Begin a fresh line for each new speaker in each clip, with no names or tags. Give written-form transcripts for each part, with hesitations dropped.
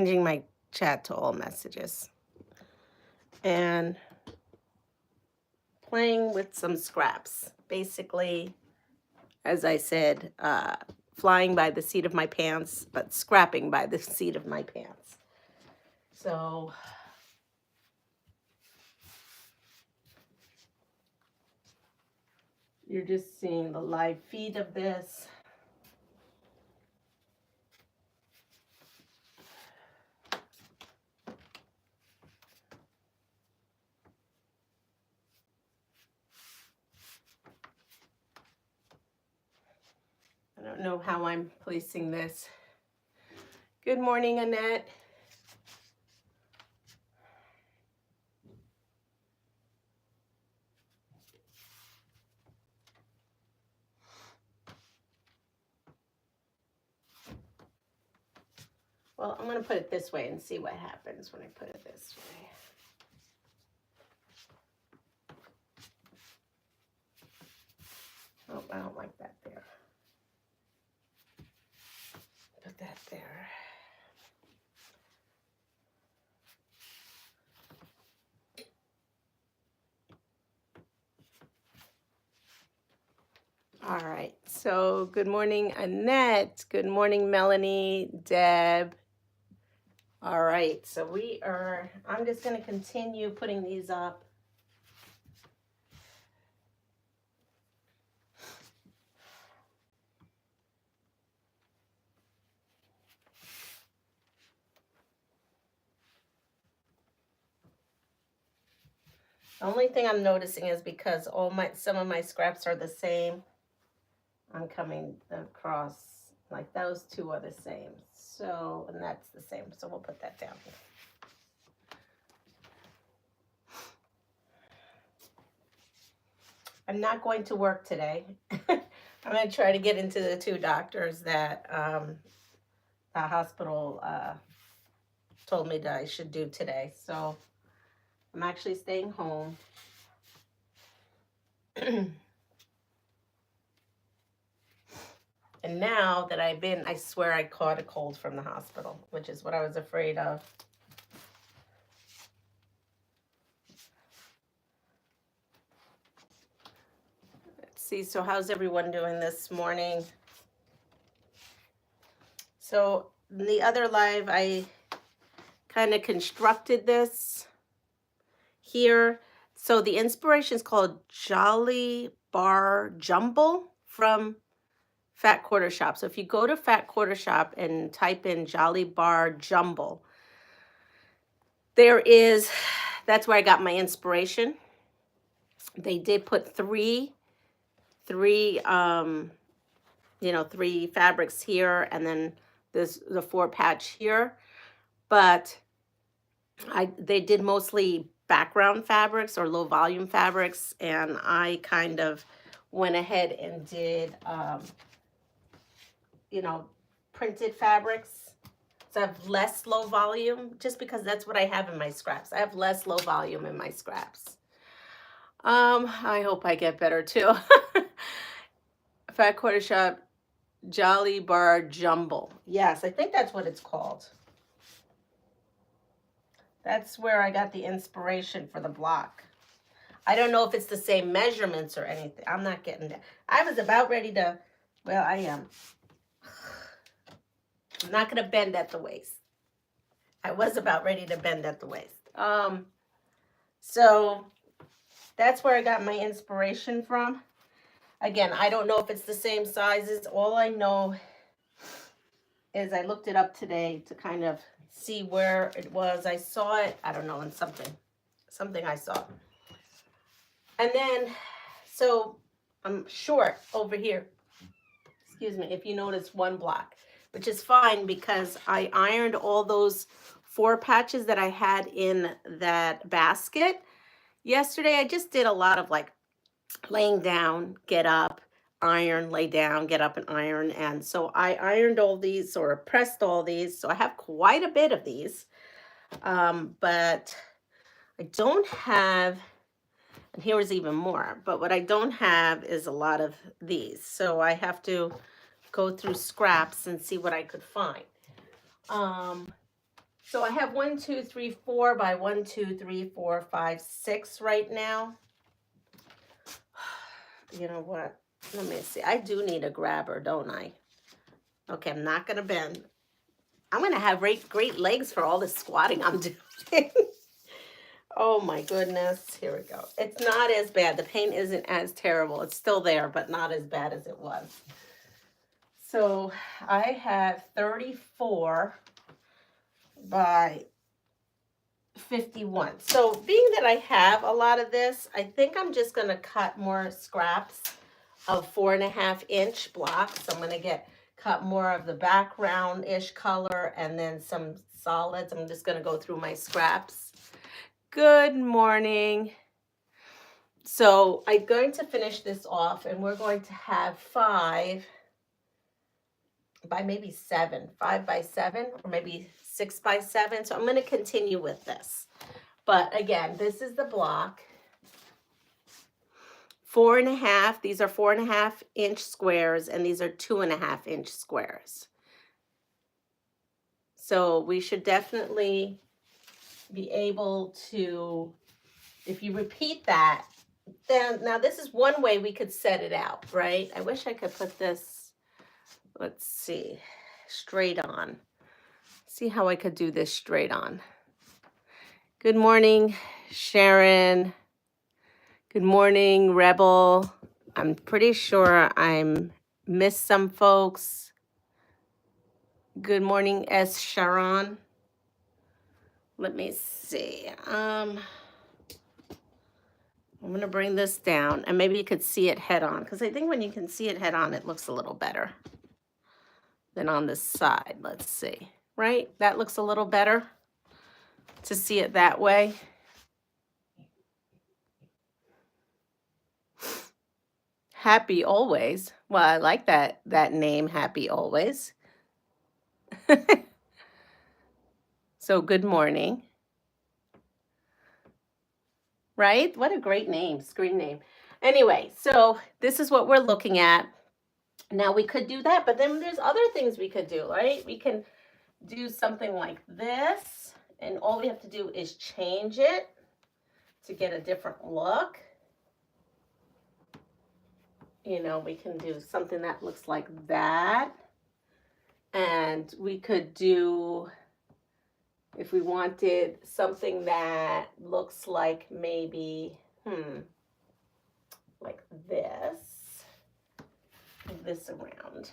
changing my chat to all messages and playing with some scraps. Basically, as I said, flying by the seat of my pants, but scrapping by the seat of my pants. So you're just seeing the live feed of this. I don't know how I'm placing this. Good morning, Annette. Well, I'm going to put it this way and see what happens when I put it this way. Oh, I don't like that there. Put that there. All right, so good morning, Annette. Good morning, Melanie, Deb. All right, so I'm just going to continue putting these up. The only thing I'm noticing is because some of my scraps are the same, I'm coming across, like those two are the same. So, and that's the same. So we'll put that down here. I'm not going to work today. I'm going to try to get into the 2 doctors that the hospital told me that I should do today. So I'm actually staying home. And now that I swear I caught a cold from the hospital, which is what I was afraid of. Let's see, so how's everyone doing this morning? So in the other live, I kind of constructed this here. So the inspiration is called Jolly Bar Jumble from Fat Quarter Shop. So if you go to Fat Quarter Shop and type in Jolly Bar Jumble, that's where I got my inspiration. They did put three fabrics here, and then there's the 4 patch here. But they did mostly background fabrics or low volume fabrics, and I kind of went ahead and did printed fabrics. So I have less low volume, just because that's what I have in my scraps. I have less low volume in my scraps. I hope I get better too. Fat Quarter Shop Jolly Bar Jumble. Yes, I think that's what it's called. That's where I got the inspiration for the block. I don't know if it's the same measurements or anything. I'm not getting that. I was about ready to, well, I am. I'm not going to bend at the waist. I was about ready to bend at the waist. So that's where I got my inspiration from. Again, I don't know if it's the same sizes. All I know is I looked it up today to kind of see where it was. I saw it, I don't know, in something I saw. And then, so I'm short over here. Excuse me, if you notice, 1 block, which is fine because I ironed all those 4 patches that I had in that basket yesterday. I just did a lot of like laying down, get up, iron, lay down, get up and iron. And so I ironed all these, or pressed all these. So I have quite a bit of these, but I don't have, and here is even more, but what I don't have is a lot of these. So I have to go through scraps and see what I could find. So I have 1, 2, 3, 4 by 1, 2, 3, 4, 5, 6 right now. You know what? Let me see. I do need a grabber, don't I? Okay, I'm not going to bend. I'm going to have great legs for all the squatting I'm doing. Oh my goodness. Here we go. It's not as bad. The pain isn't as terrible. It's still there, but not as bad as it was. So I have 34 by 51. So being that I have a lot of this, I think I'm just going to cut more scraps of 4.5-inch blocks. I'm going to cut more of the background-ish color and then some solids. I'm just going to go through my scraps. Good morning. So I'm going to finish this off, and we're going to have 5 by maybe 7, 5 by 7, or maybe 6 by 7. So I'm going to continue with this. But again, this is the block. 4.5, these are 4.5-inch squares, and these are 2.5-inch squares. So we should definitely be able to, if you repeat that, then now this is one way we could set it out, right? I wish I could put this, let's see, straight on. See how I could do this straight on. Good morning, Sharon. Good morning, Rebel. I'm pretty sure I'm missed some folks. Good morning, S. Sharon. Let me see. I'm going to bring this down, and maybe you could see it head on, because I think when you can see it head on, it looks a little better than on the side. Let's see. Right? That looks a little better to see it that way. Happy Always. Well, I like that name, Happy Always. So good morning. Right? What a great name, screen name. Anyway, so this is what we're looking at. Now we could do that, but then there's other things we could do, right? We can do something like this, and all we have to do is change it to get a different look. You know, we can do something that looks like that. And we could do, if we wanted something that looks like maybe, like this around.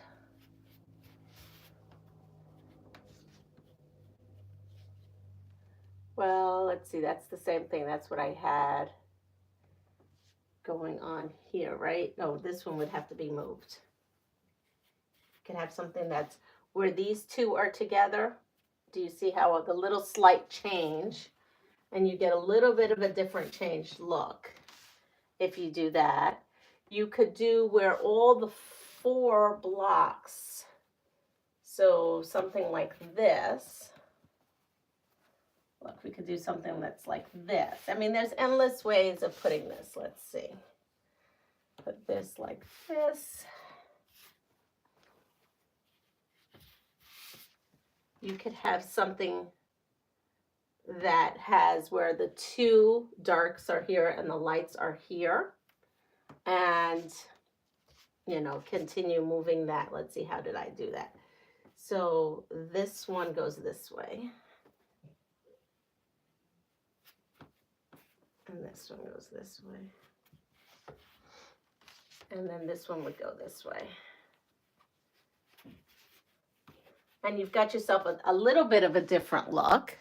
Well, let's see, that's the same thing. That's what I had going on here, right? No, this one would have to be moved. You can have something that's where these two are together. Do you see how the little slight change? And you get a little bit of a different changed look if you do that. You could do where all the 4 blocks, so something like this. Look, we could do something that's like this. I mean, there's endless ways of putting this. Let's see. Put this like this. You could have something that has where the 2 darks are here and the lights are here. And, you know, continue moving that. Let's see, how did I do that? So this one goes this way. And this one goes this way. And then this one would go this way. And you've got yourself a little bit of a different look.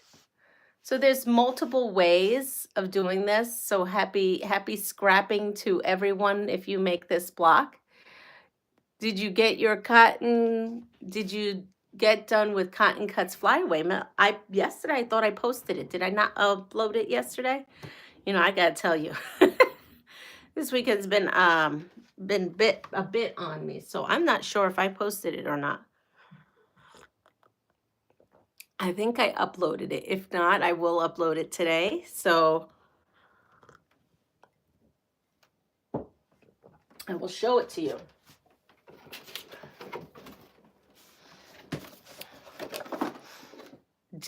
So there's multiple ways of doing this. So happy scrapping to everyone if you make this block. Did you get your cotton? Did you get done with Cotton Cuts Flyaway? Yesterday I thought I posted it. Did I not upload it yesterday? You know, I gotta tell you, this week has been a bit on me. So I'm not sure if I posted it or not. I think I uploaded it. If not, I will upload it today. So I will show it to you.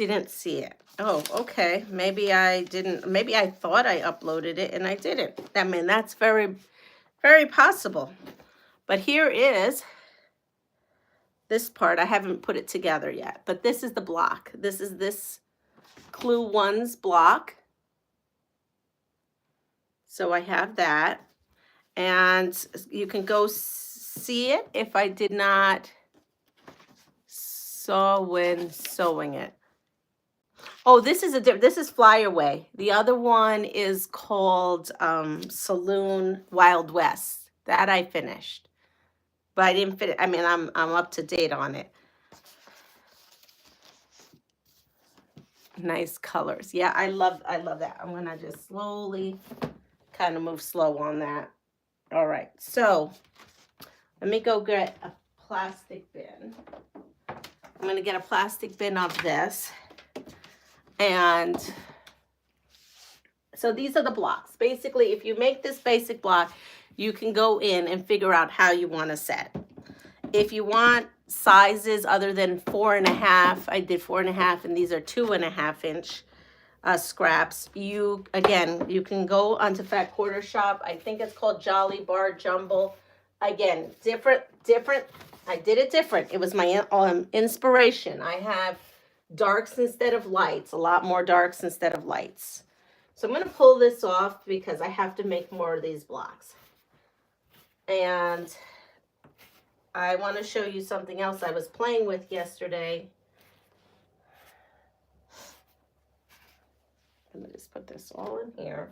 didn't see it. Oh, okay. Maybe I didn't. Maybe I thought I uploaded it and I didn't. I mean, that's very, very possible. But here is this part. I haven't put it together yet, but this is the block. This is this Clue One's block. So I have that. And you can go see it if I did not saw when sewing it. Oh, this is this is Fly Away. The other one is called Saloon Wild West. That I finished, but I didn't fit. I mean, I'm up to date on it. Nice colors. Yeah, I love that. I'm gonna just slowly kind of move slow on that. All right, so let me go get a plastic bin. I'm gonna get a plastic bin of this. And so these are the blocks. Basically, if you make this basic block, you can go in and figure out how you want to set. If you want sizes other than 4.5, I did 4.5, and these are 2.5 inch scraps. You can go onto Fat Quarter Shop. I think it's called Jolly Bar Jumble. Again, different. I did it different. It was my inspiration. I have darks instead of lights, a lot more darks instead of lights. So I'm going to pull this off because I have to make more of these blocks. And I want to show you something else I was playing with yesterday. Let me just put this all in here.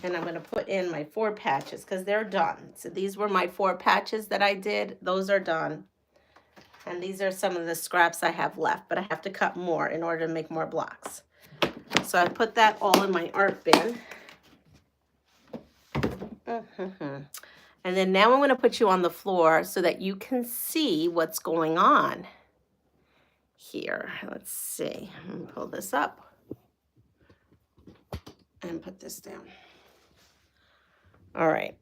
And I'm going to put in my 4 patches because they're done. So these were my 4 patches that I did. Those are done. And these are some of the scraps I have left, but I have to cut more in order to make more blocks. So I put that all in my art bin. And then now I'm going to put you on the floor so that you can see what's going on here. Let's see. I'm going to pull this up and put this down. All right.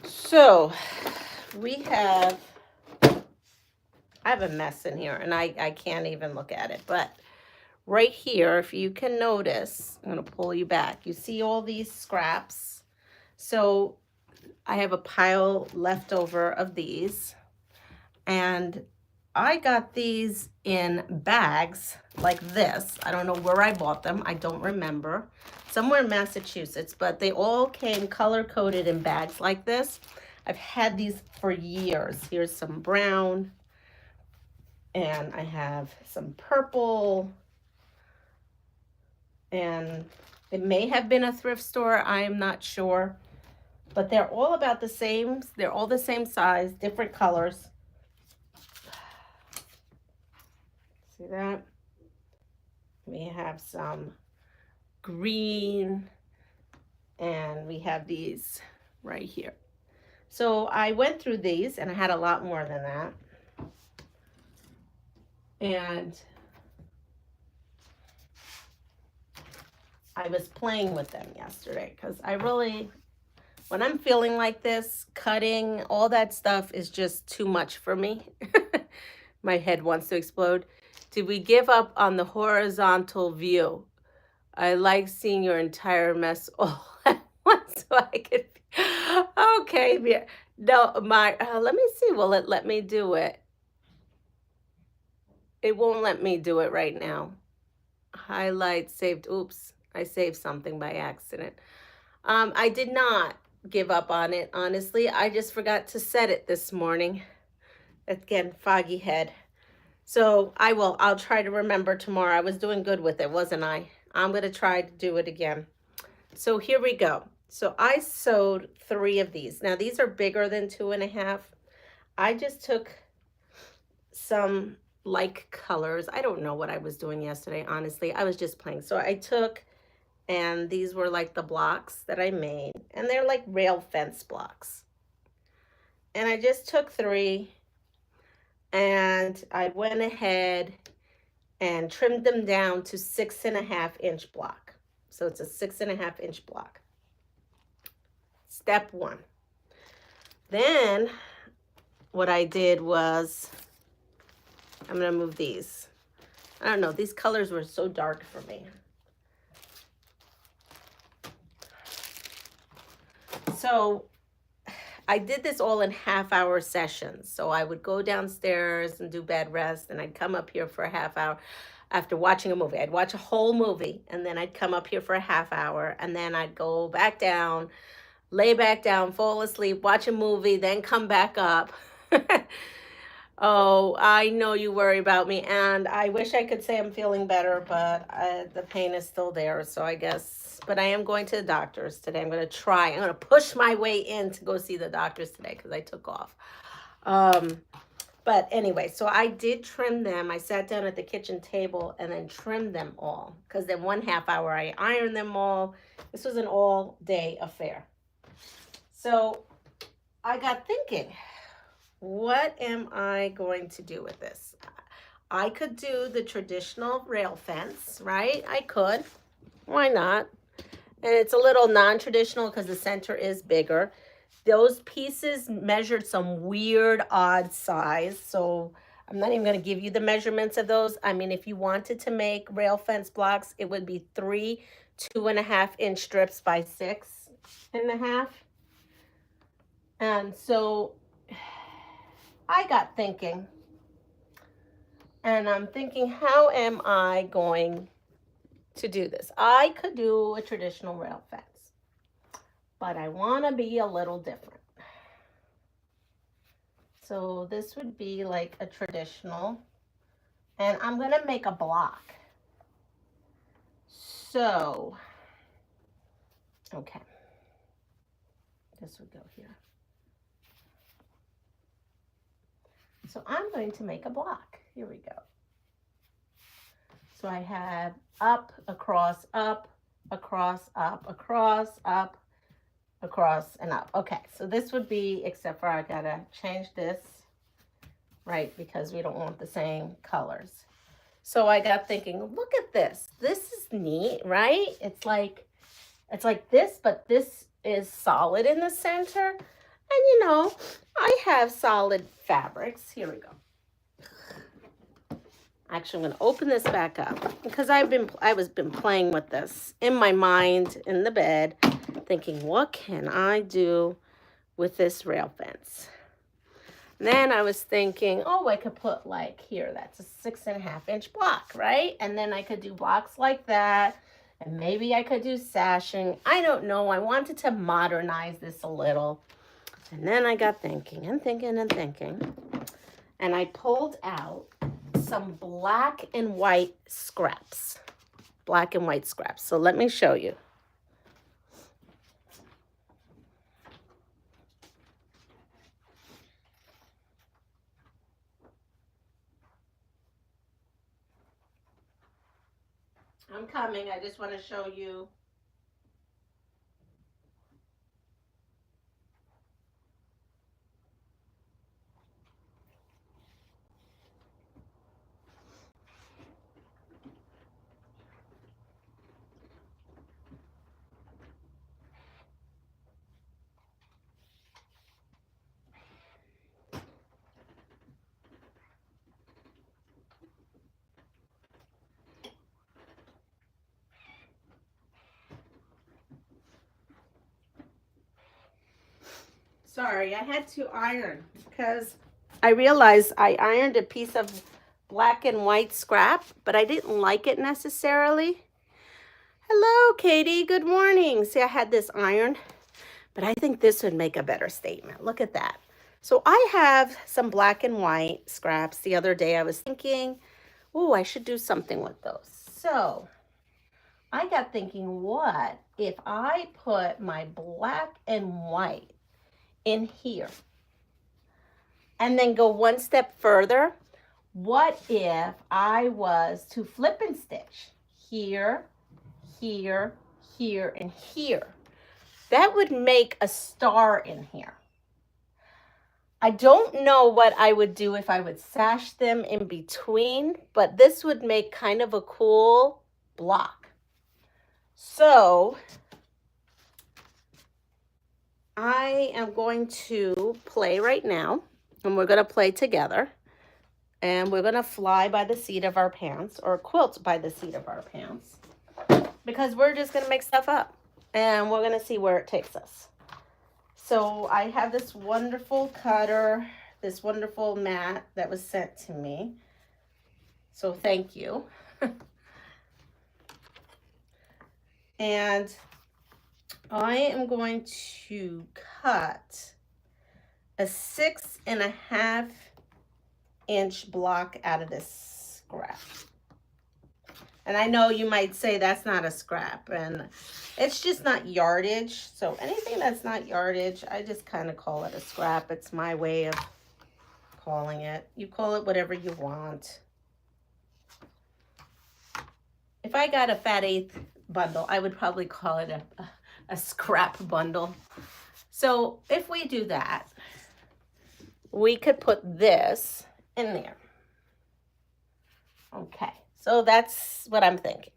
So we have, I have a mess in here and I can't even look at it, but right here, if you can notice, I'm going to pull you back. You see all these scraps. So I have a pile left over of these, and I got these in bags like this. I don't know where I bought them. I don't remember. Somewhere in Massachusetts, but they all came color-coded in bags like this. I've had these for years. Here's some brown, and I have some purple, and it may have been a thrift store. I'm not sure, but they're all about the same. They're all the same size, different colors. See that? We have some green, and we have these right here. So I went through these, and I had a lot more than that. And I was playing with them yesterday because I really, when I'm feeling like this, cutting, all that stuff is just too much for me. My head wants to explode. Did we give up on the horizontal view? I like seeing your entire mess all at once so I could. Okay, no, let me see. Will it let me do it? It won't let me do it right now. Highlight saved. Oops, I saved something by accident. I did not give up on it, honestly. I just forgot to set it this morning. Again, foggy head. So I'll try to remember tomorrow. I was doing good with it, wasn't I? I'm going to try to do it again. So here we go. So I sewed 3 of these. Now these are bigger than 2.5. I just took some like colors. I don't know what I was doing yesterday, honestly. I was just playing. So I took, and these were like the blocks that I made, and they're like rail fence blocks. And I just took 3, and I went ahead and trimmed them down to 6.5 inch block. So it's a 6.5 inch block. Step one. Then what I did was, I'm going to move these. I don't know, these colors were so dark for me. So I did this all in half-hour sessions. So I would go downstairs and do bed rest, and I'd come up here for a half hour after watching a movie. I'd watch a whole movie, and then I'd come up here for a half hour, and then I'd go back down, lay back down, fall asleep, watch a movie, then come back up. Oh, I know you worry about me, and I wish I could say I'm feeling better, but the pain is still there, so I guess, but I am going to the doctor's today. I'm going to try. I'm going to push my way in to go see the doctor's today because I took off. But anyway, so I did trim them. I sat down at the kitchen table and then trimmed them all because then 1/2 hour I ironed them all. This was an all-day affair. So I got thinking, what am I going to do with this? I could do the traditional rail fence, right? I could. Why not? And it's a little non-traditional because the center is bigger. Those pieces measured some weird, odd size. So I'm not even going to give you the measurements of those. I mean, if you wanted to make rail fence blocks, it would be 3 2.5-inch strips by 6.5. And so I got thinking, and I'm thinking, how am I going to do this? I could do a traditional rail fence, but I want to be a little different. So this would be like a traditional, and I'm going to make a block. So, okay, this would go here. So I'm going to make a block. Here we go. So I have up, across, up, across, up, across, up, across, and up. Okay, so this would be, except for I gotta change this, right, because we don't want the same colors. So I got thinking, look at this. This is neat, right? It's like this, but this is solid in the center. And you know, I have solid fabrics. Here we go. Actually, I'm going to open this back up because I've been playing with this in my mind in the bed, thinking, what can I do with this rail fence? And then I was thinking, oh, I could put like here, that's a 6.5-inch block, right? And then I could do blocks like that. And maybe I could do sashing. I don't know. I wanted to modernize this a little. And then I got thinking and thinking and thinking. And I pulled out some black and white scraps. Black and white scraps. So let me show you. I'm coming. I just want to show you. Sorry, I had to iron because I realized I ironed a piece of black and white scrap, but I didn't like it necessarily. Hello, Katie. Good morning. See, I had this iron, but I think this would make a better statement. Look at that. So I have some black and white scraps. The other day I was thinking, oh, I should do something with those. So I got thinking, what if I put my black and white in here and then go one step further? What if I was to flip and stitch here, here, here, and here? That would make a star in here. I don't know what I would do if I would sash them in between, but this would make kind of a cool block. So I am going to play right now, and we're going to play together, and we're going to fly by the seat of our pants, or quilt by the seat of our pants, because we're just going to make stuff up, and we're going to see where it takes us. So I have this wonderful cutter, this wonderful mat that was sent to me. So thank you. And I am going to cut a 6.5 inch block out of this scrap. And I know you might say that's not a scrap, and it's just not yardage. So anything that's not yardage, I just kind of call it a scrap. It's my way of calling it. You call it whatever you want. If I got a fat eighth bundle, I would probably call it a scrap bundle. So if we do that, we could put this in there. Okay, so that's what I'm thinking.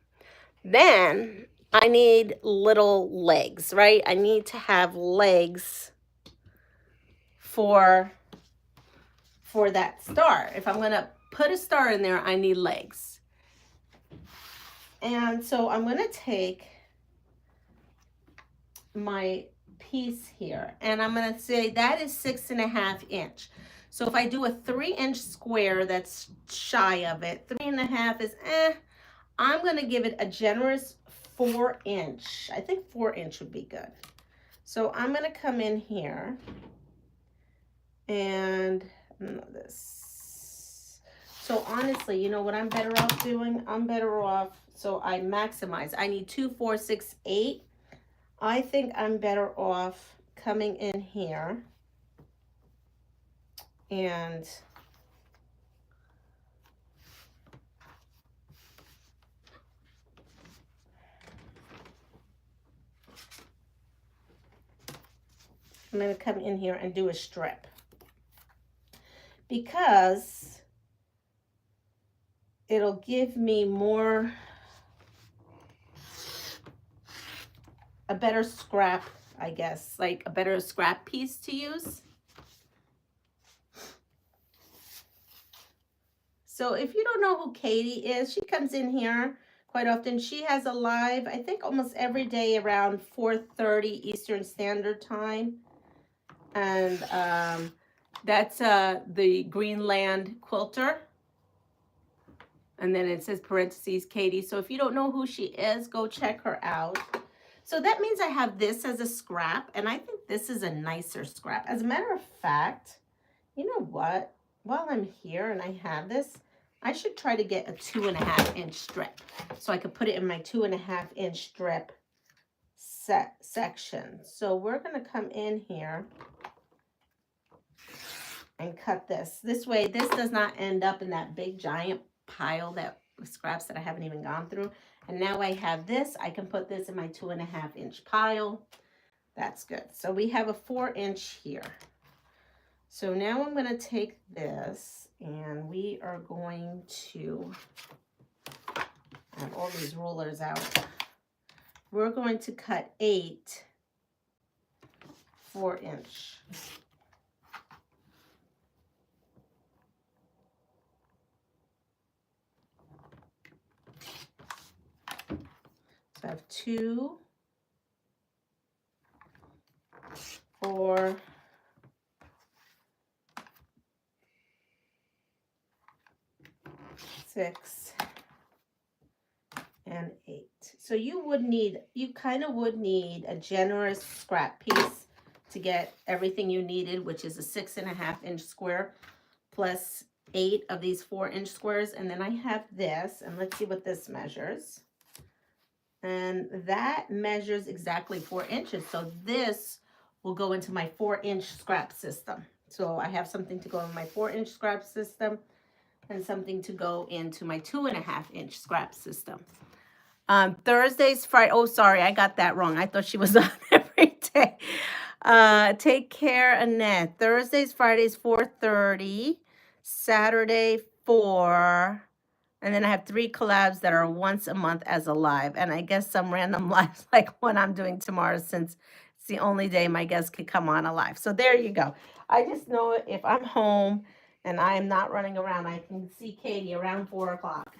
Then I need little legs, right? I need to have legs for that star. If I'm going to put a star in there, I need legs. And so I'm going to take my piece here, and I'm going to say that is 6.5 inch. So if I do a 3-inch square that's shy of it, 3.5 is I'm going to give it a generous 4-inch. I think 4-inch would be good. So I'm going to come in here and this. So honestly, you know what I'm better off doing? I'm better off, so I maximize. I need 2, 4, 6, 8. I think I'm better off coming in here and I'm going to come in here and do a strip, because it'll give me a better scrap, I guess, like a better scrap piece to use. So if you don't know who Katie is, she comes in here quite often. She has a live, I think almost every day around 4:30 Eastern Standard Time. And that's the Greenland quilter. And then it says parentheses Katie. So if you don't know who she is, go check her out. So that means I have this as a scrap, and I think this is a nicer scrap. As a matter of fact, you know what? While I'm here and I have this, I should try to get a 2.5 inch strip, so I could put it in my 2.5 inch strip section. So we're going to come in here and cut this. This way, this does not end up in that big giant pile of scraps that I haven't even gone through. And now I have this. I can put this in my 2.5 inch pile. That's good. So we have a 4-inch here. So now I'm going to take this, and we are going to have all these rulers out. We're going to cut 8 4-inch. So I have 2, 4, 6, and 8. So you kind of would need a generous scrap piece to get everything you needed, which is a 6.5 inch square plus 8 of these 4-inch squares. And then I have this, and let's see what this measures. And that measures exactly 4 inches. So this will go into my 4-inch scrap system. So I have something to go in my 4-inch scrap system and something to go into my 2.5 inch scrap system. Thursdays, Friday. Oh, sorry, I got that wrong. I thought she was on every day. Take care, Annette. Thursdays, Fridays, 4:30. Saturday, 4. And then I have 3 collabs that are once a month as a live. And I guess some random lives like what I'm doing tomorrow, since the only day my guests can come on alive. So there you go. I just know if I'm home and I am not running around, I can see Katie around 4 o'clock.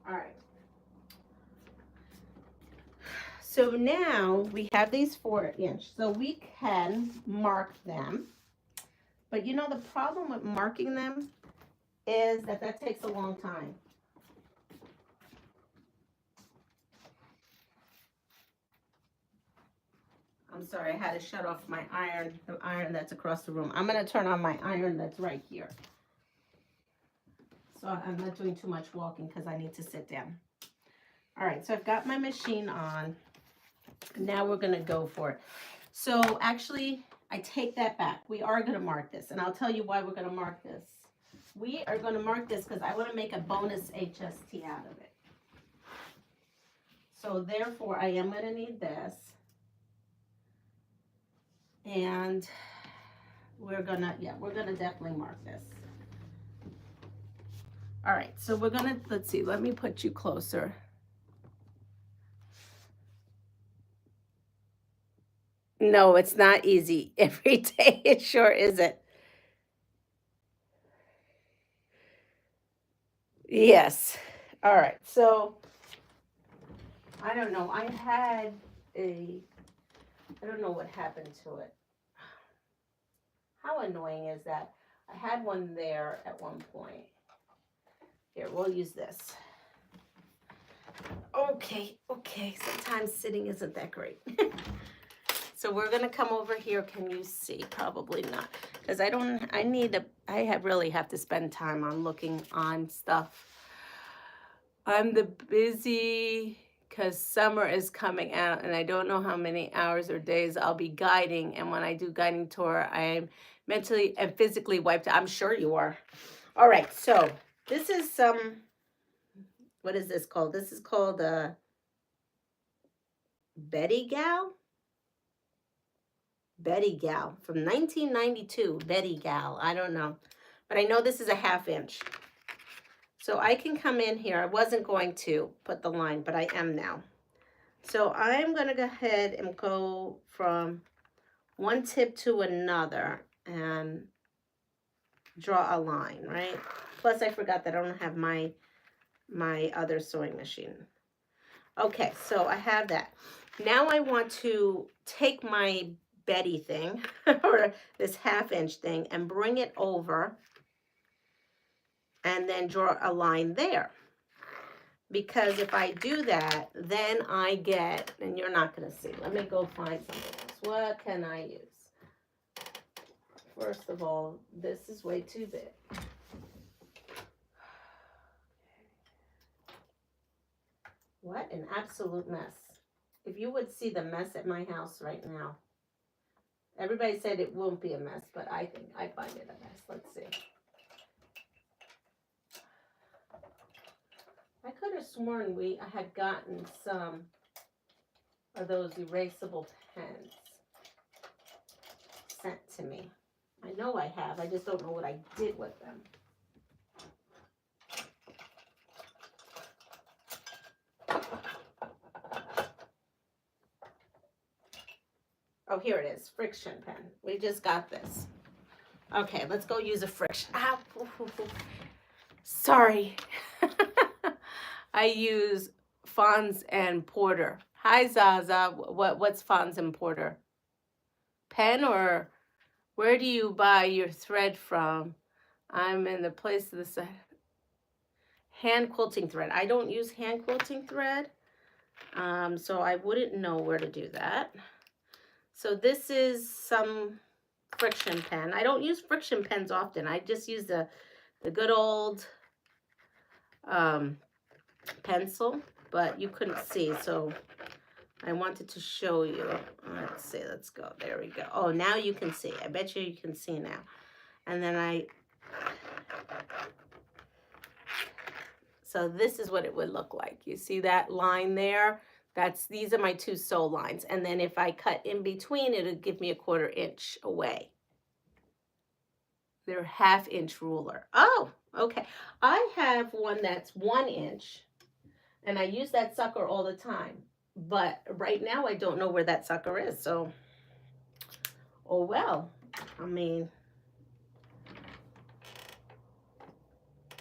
All right. So now we have these 4-inch, so we can mark them. But you know, the problem with marking them is that takes a long time. I'm sorry, I had to shut off my iron, the iron that's across the room. I'm going to turn on my iron that's right here. So I'm not doing too much walking because I need to sit down. All right, so I've got my machine on. Now we're going to go for it. So actually, I take that back. We are going to mark this, and I'll tell you why we're going to mark this. We are going to mark this because I want to make a bonus HST out of it. So therefore, I am going to need this. And we're gonna definitely mark this. All right, so we're gonna, let's see, let me put you closer. No, it's not easy every day. It sure isn't. Yes. All right, so I don't know. I don't know what happened to it. How annoying is that? I had one there at one point. Here, we'll use this. Okay, sometimes sitting isn't that great. So we're gonna come over here. Can you see? Probably not, because I really have to spend time on looking on stuff. I'm the busy, because summer is coming out and I don't know how many hours or days I'll be guiding. And when I do guiding tour, I am mentally and physically wiped out. I'm sure you are. All right, so this is what is this called? This is called Betty Gal from 1992. Betty Gal, I don't know, but I know this is a 1/2 inch. So I can come in here. I wasn't going to put the line, but I am now. So I'm going to go ahead and go from one tip to another and draw a line, right? Plus I forgot that I don't have my other sewing machine. Okay, so I have that. Now I want to take my Betty thing, or this 1/2 inch thing, and bring it over and then draw a line there. Because if I do that, then I get, and you're not going to see. Let me go find something else. What can I use? First of all, this is way too big. What an absolute mess. If you would see the mess at my house right now. Everybody said it won't be a mess, but I think I find it a mess. Let's see. I could have sworn I had gotten some of those erasable pens sent to me. I know I have. I just don't know what I did with them. Oh, here it is. Friction pen. We just got this. Okay, let's go use a friction. Ow. Sorry. I use Fons and Porter. Hi, Zaza. What's Fons and Porter? Pen, or where do you buy your thread from? I'm in the place of the side. Hand quilting thread. I don't use hand quilting thread, so I wouldn't know where to do that. So this is some friction pen. I don't use friction pens often. I just use the good old pencil, but you couldn't see, so I wanted to show you. Let's see, let's go. There we go. Oh, now you can see. I bet you can see now. And then so this is what it would look like. You see that line there? These are my 2 sew lines. And then if I cut in between, it'll give me a 1/4 inch away. They're 1/2 inch ruler. Oh, Okay. I have one that's 1 inch, and I use that sucker all the time. But right now, I don't know where that sucker is. So, oh well. I mean,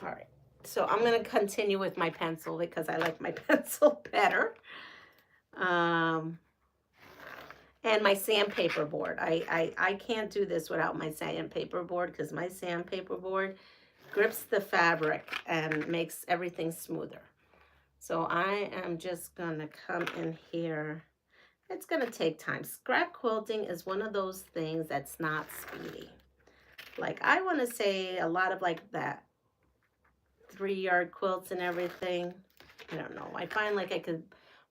all right. So I'm going to continue with my pencil because I like my pencil better. And my sandpaper board. I can't do this without my sandpaper board because my sandpaper board grips the fabric and makes everything smoother. So I am just going to come in here. It's going to take time. Scrap quilting is one of those things that's not speedy. Like, I want to say a lot of like that 3-yard quilts and everything. I don't know. I find like I could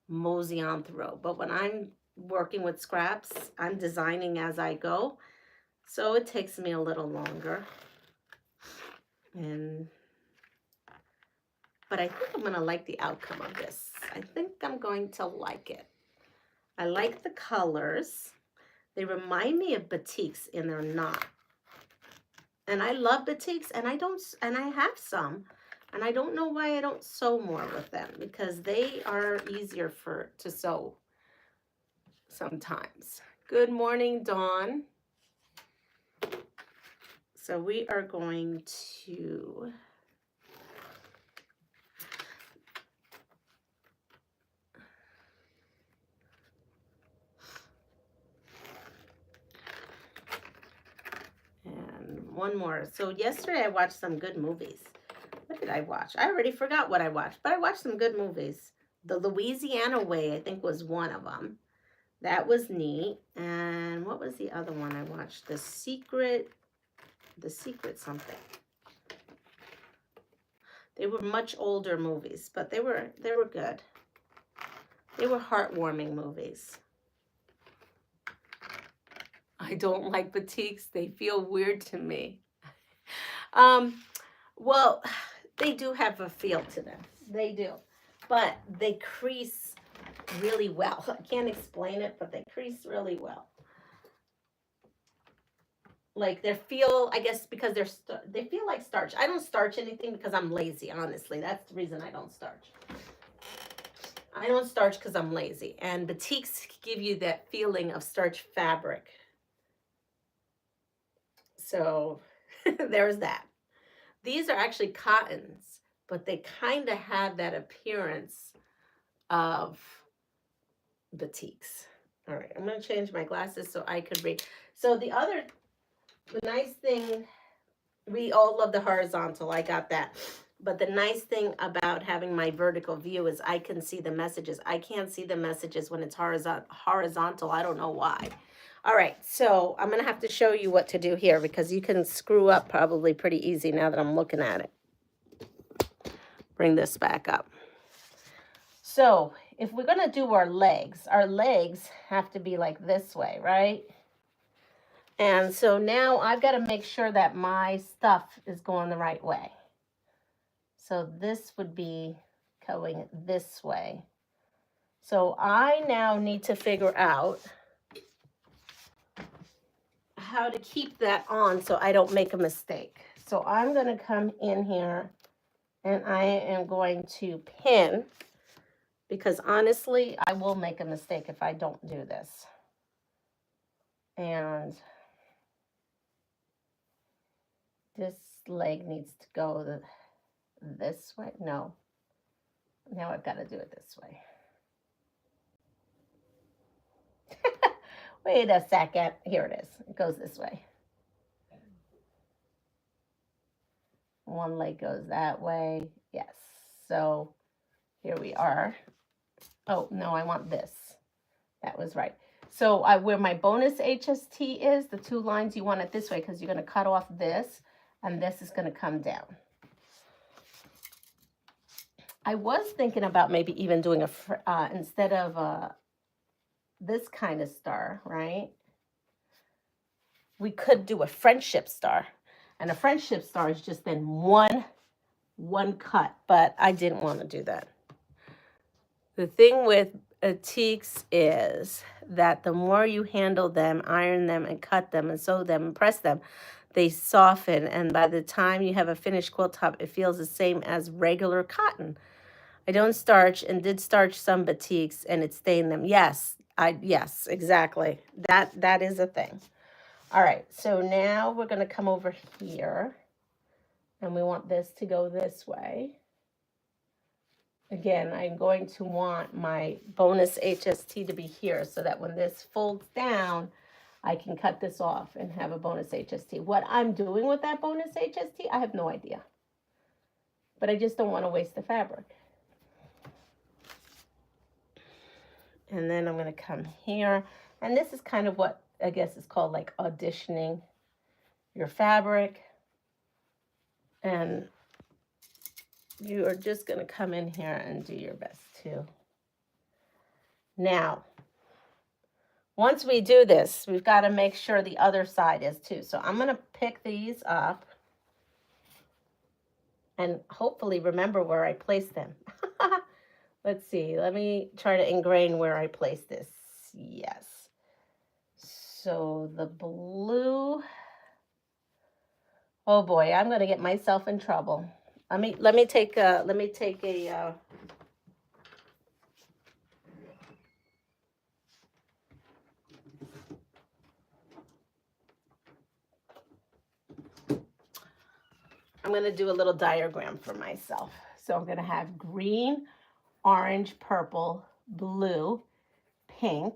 mosey on through. But when I'm working with scraps, I'm designing as I go. So it takes me a little longer. But I think I'm going to like the outcome of this. I think I'm going to like it. I like the colors. They remind me of batiks, and they're not. And I love batiks, and I have some. And I don't know why I don't sew more with them, because they are easier to sew sometimes. Good morning, Dawn. So we are going to one more. So yesterday I watched some good movies. What did I watch? I already forgot what I watched, but I watched some good movies. The Louisiana Way, I think, was one of them. That was neat. And what was the other one I watched? The Secret something. They were much older movies, but they were good. They were heartwarming movies. I don't like batiks. They feel weird to me. Well, they do have a feel to them. They do. But they crease really well. I can't explain it, but they crease really well. Like they feel, I guess, because they feel like starch. I don't starch anything because I'm lazy, honestly. That's the reason I don't starch. I don't starch because I'm lazy. And batiks give you that feeling of starch fabric. So there's that. These are actually cottons, but they kind of have that appearance of batiks. All right, I'm going to change my glasses so I could read. So the nice thing, we all love the horizontal. I got that. But the nice thing about having my vertical view is I can see the messages. I can't see the messages when it's horizontal. I don't know why. All right, so I'm going to have to show you what to do here because you can screw up probably pretty easy now that I'm looking at it. Bring this back up. So if we're going to do our legs have to be like this way, right? And so now I've got to make sure that my stuff is going the right way. So this would be going this way. So I now need to figure out how to keep that on so I don't make a mistake. So I'm going to come in here and I am going to pin, because honestly, I will make a mistake if I don't do this. And this leg needs to go this way. No. Now I've got to do it this way. Wait a second. Here it is. It goes this way. One leg goes that way. Yes. So here we are. Oh, no, I want this. That was right. So where my bonus HST is, the 2 lines, you want it this way because you're going to cut off this, and this is going to come down. I was thinking about maybe even doing instead of this kind of star, right? We could do a friendship star. And a friendship star is just then one cut, but I didn't want to do that. The thing with batiks is that the more you handle them, iron them, and cut them, and sew them, and press them, they soften, and by the time you have a finished quilt top, it feels the same as regular cotton. I don't starch and did starch some batiks and it stained them. Yes, yes, exactly. That is a thing. All right, so now we're going to come over here and we want this to go this way. Again, I'm going to want my bonus HST to be here so that when this folds down, I can cut this off and have a bonus HST. What I'm doing with that bonus HST, I have no idea. But I just don't want to waste the fabric. And then I'm going to come here. And this is kind of what I guess is called like auditioning your fabric. And you are just going to come in here and do your best too. Now, once we do this, we've got to make sure the other side is too. So I'm going to pick these up and hopefully remember where I placed them. Let's see. Let me try to ingrain where I placed this. Yes. So the blue. Oh boy, I'm going to get myself in trouble. Let me take a I'm going to do a little diagram for myself. So I'm going to have green, orange, purple, blue, pink,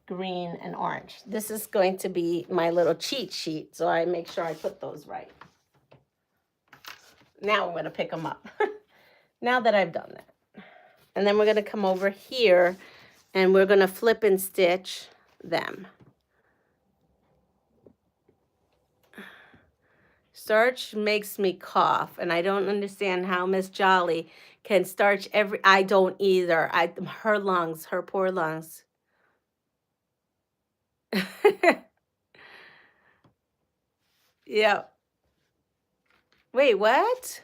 green, and orange. This is going to be my little cheat sheet, so I make sure I put those right. Now I'm going to pick them up. Now that I've done that. And then we're going to come over here and we're going to flip and stitch them. Starch makes me cough, and I don't understand how Miss Jolly can starch I don't either. Her lungs, her poor lungs. Yeah. Wait, what?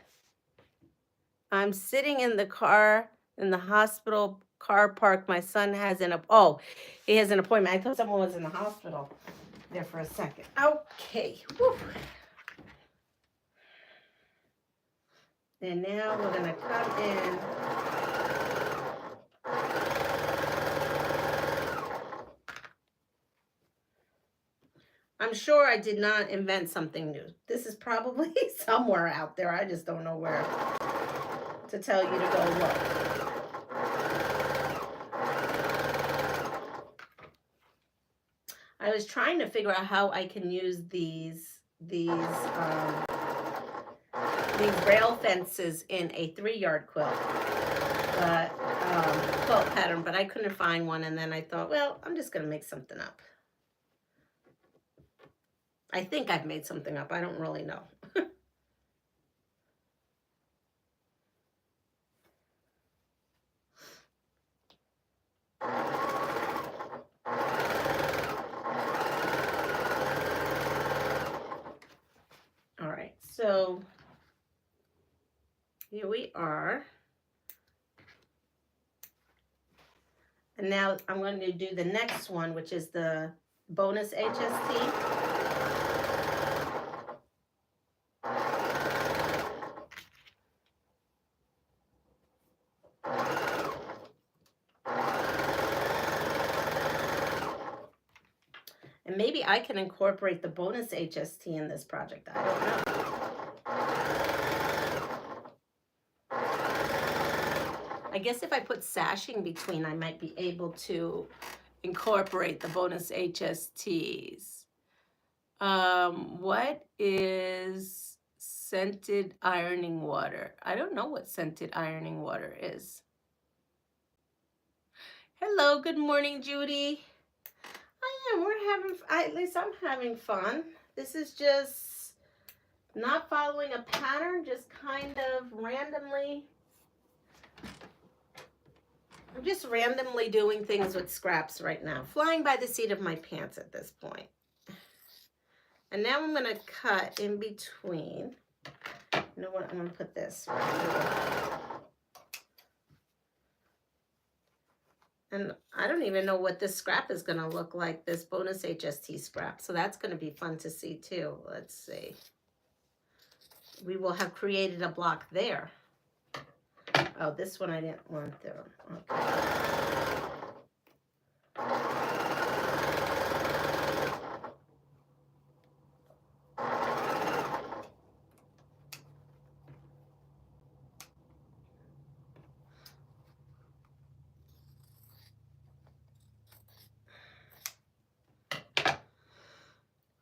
I'm sitting in the car in the hospital car park. My son has he has an appointment. I thought someone was in the hospital there for a second. Okay. Whew. And now we're going to come in. I'm sure I did not invent something new. This is probably somewhere out there. I just don't know where to tell you to go look. I was trying to figure out how I can use these rail fences in a 3-yard quilt, quilt pattern, but I couldn't find one. And then I thought, well, I'm just going to make something up. I think I've made something up. I don't really know. All right, so here we are. And now I'm going to do the next one, which is the bonus HST. And maybe I can incorporate the bonus HST in this project. I don't know. I guess if I put sashing between, I might be able to incorporate the bonus HSTs. What is scented ironing water? I don't know what scented ironing water is. Hello, good morning, Judy. At least I'm having fun. This is just not following a pattern, just kind of randomly. I'm just randomly doing things with scraps right now. Flying by the seat of my pants at this point. And now I'm going to cut in between. You know what? I'm going to put this right here. And I don't even know what this scrap is going to look like, this bonus HST scrap. So that's going to be fun to see too. Let's see. We will have created a block there. Oh, this one I didn't want there. Okay.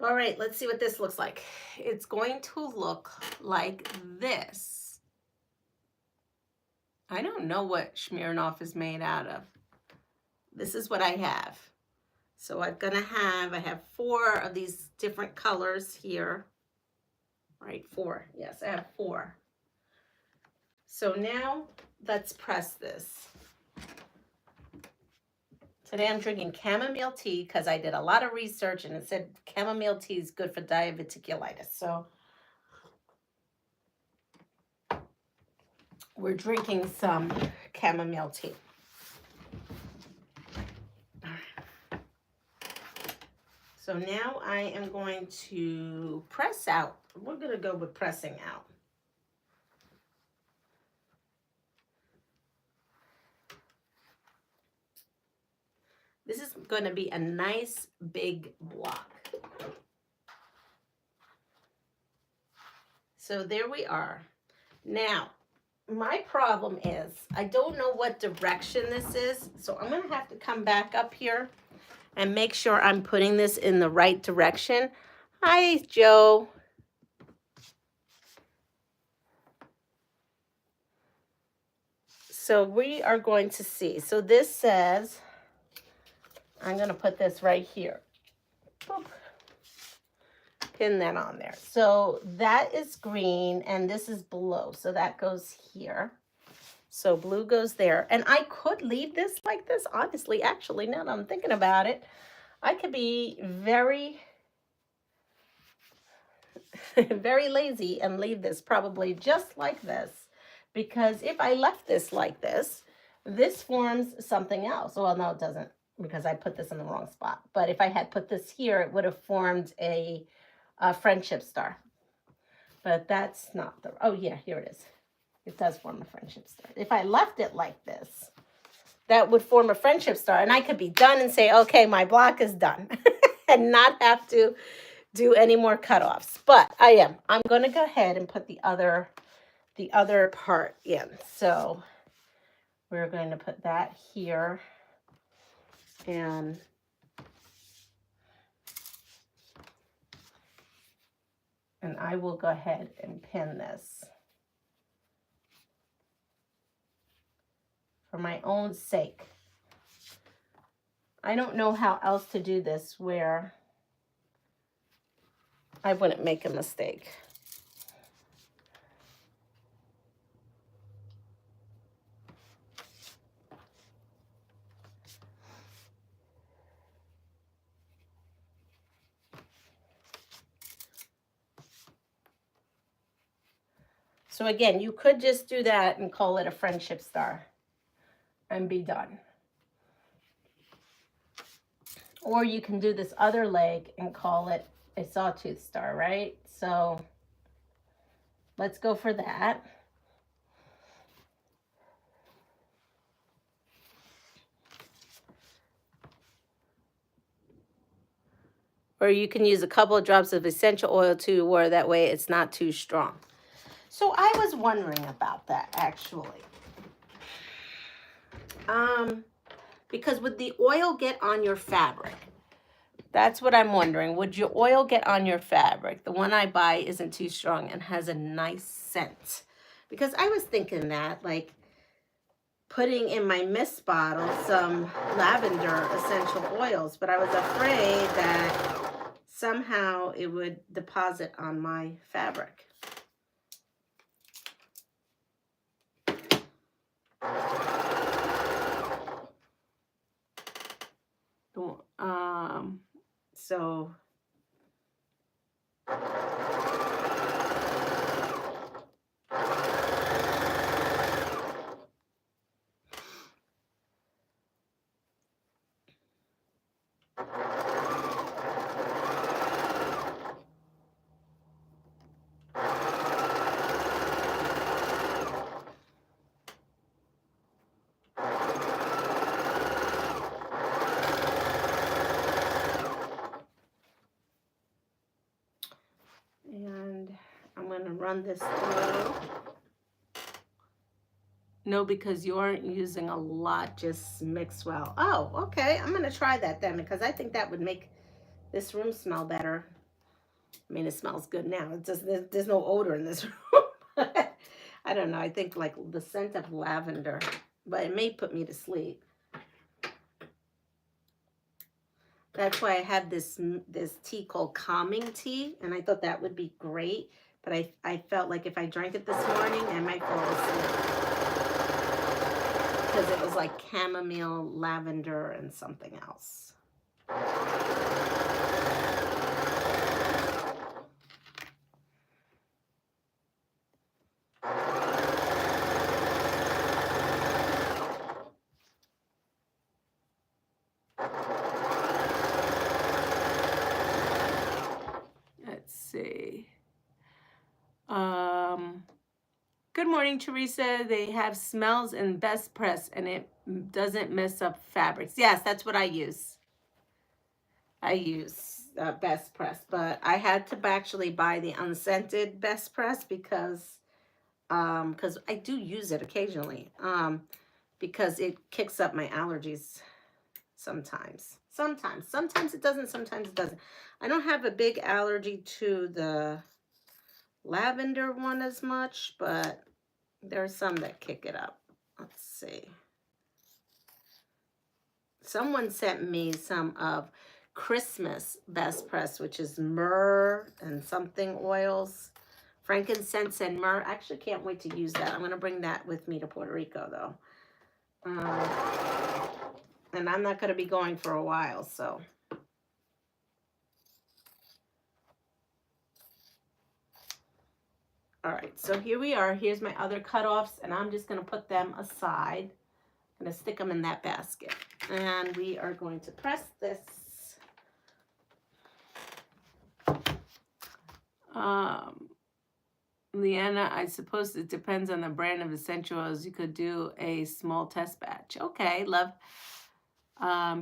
All right, let's see what this looks like. It's going to look like this. I don't know what Smirnoff is made out of. This is what I have. So I have 4 of these different colors here. Right, 4. Yes, I have 4. So now let's press this. Today I'm drinking chamomile tea because I did a lot of research and it said chamomile tea is good for diverticulitis. So we're drinking some chamomile tea. So now I am going to press out. We're going to go with pressing out. This is going to be a nice big block. So there we are. Now, my problem is I don't know what direction this is. So I'm going to have to come back up here and make sure I'm putting this in the right direction. Hi, Joe. So we are going to see. So this says, I'm going to put this right here. Boop. Pin that on there. So that is green and this is blue. So that goes here. So blue goes there. And I could leave this like this, honestly. Actually, now that I'm thinking about it, I could be very, very lazy and leave this probably just like this. Because if I left this like this, this forms something else. Well, no, it doesn't, because I put this in the wrong spot. But if I had put this here, it would have formed a friendship star. But that's not the, oh yeah, here it is. It does form a friendship star. If I left it like this, that would form a friendship star. And I could be done and say, okay, my block is done. And not have to do any more cutoffs. But I'm going to go ahead and put the other part in. So we're going to put that here. And I will go ahead and pin this for my own sake. I don't know how else to do this where I wouldn't make a mistake. So again, you could just do that and call it a friendship star and be done. Or you can do this other leg and call it a sawtooth star, right? So let's go for that. Or you can use a couple of drops of essential oil too, where that way it's not too strong. So I was wondering about that actually. Because would the oil get on your fabric? That's what I'm wondering. Would your oil get on your fabric? The one I buy isn't too strong and has a nice scent. Because I was thinking that, like, putting in my mist bottle some lavender essential oils, but I was afraid that somehow it would deposit on my fabric. So run this through. No, because you aren't using a lot, just mix well. Oh, okay. I'm going to try that then, because I think that would make this room smell better. I mean, it smells good now. It's just, there's no odor in this room. I don't know. I think like the scent of lavender, but it may put me to sleep. That's why I had this tea called calming tea, and I thought that would be great. But I felt like if I drank it this morning, I might fall asleep. Because it was like chamomile, lavender, and something else. Let's see. Good morning, Teresa. They have smells in Best Press, and it doesn't mess up fabrics. Yes, that's what I use. I use Best Press, but I had to actually buy the unscented Best Press because I do use it occasionally, because it kicks up my allergies sometimes. Sometimes it doesn't, sometimes it doesn't. I don't have a big allergy to the lavender one as much, but there are some that kick it up. Let's see. Someone sent me some of Christmas Best Press, which is myrrh and something oils. Frankincense and myrrh. I actually can't wait to use that. I'm going to bring that with me to Puerto Rico, though. And I'm not going to be going for a while, so. All right, so here we are. Here's my other cutoffs, and I'm just going to put them aside. I'm going to stick them in that basket. And we are going to press this. Leanna, I suppose it depends on the brand of essential oils. You could do a small test batch. Okay, love.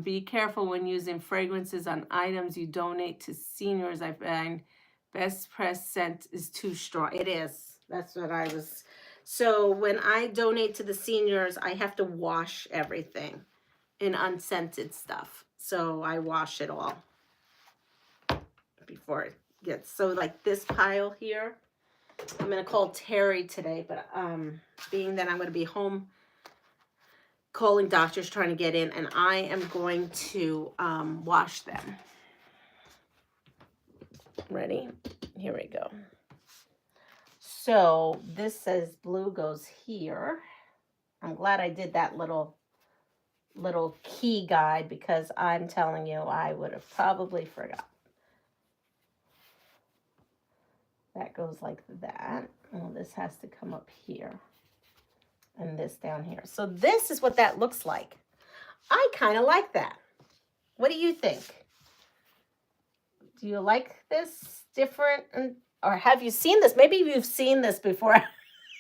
Be careful when using fragrances on items you donate to seniors. I find Best Press scent is too strong. It is. That's what I was. So when I donate to the seniors, I have to wash everything in unscented stuff. So I wash it all before it gets. So like this pile here, I'm going to call Terry today, but being that I'm going to be home calling doctors trying to get in, and I am going to wash them. Ready? Here we go. So this says blue goes here. I'm glad I did that little key guide, because I'm telling you, I would have probably forgot. That goes like that. Well, this has to come up here. And this down here. So this is what that looks like. I kind of like that. What do you think? Do you like this different? Or have you seen this? Maybe you've seen this before.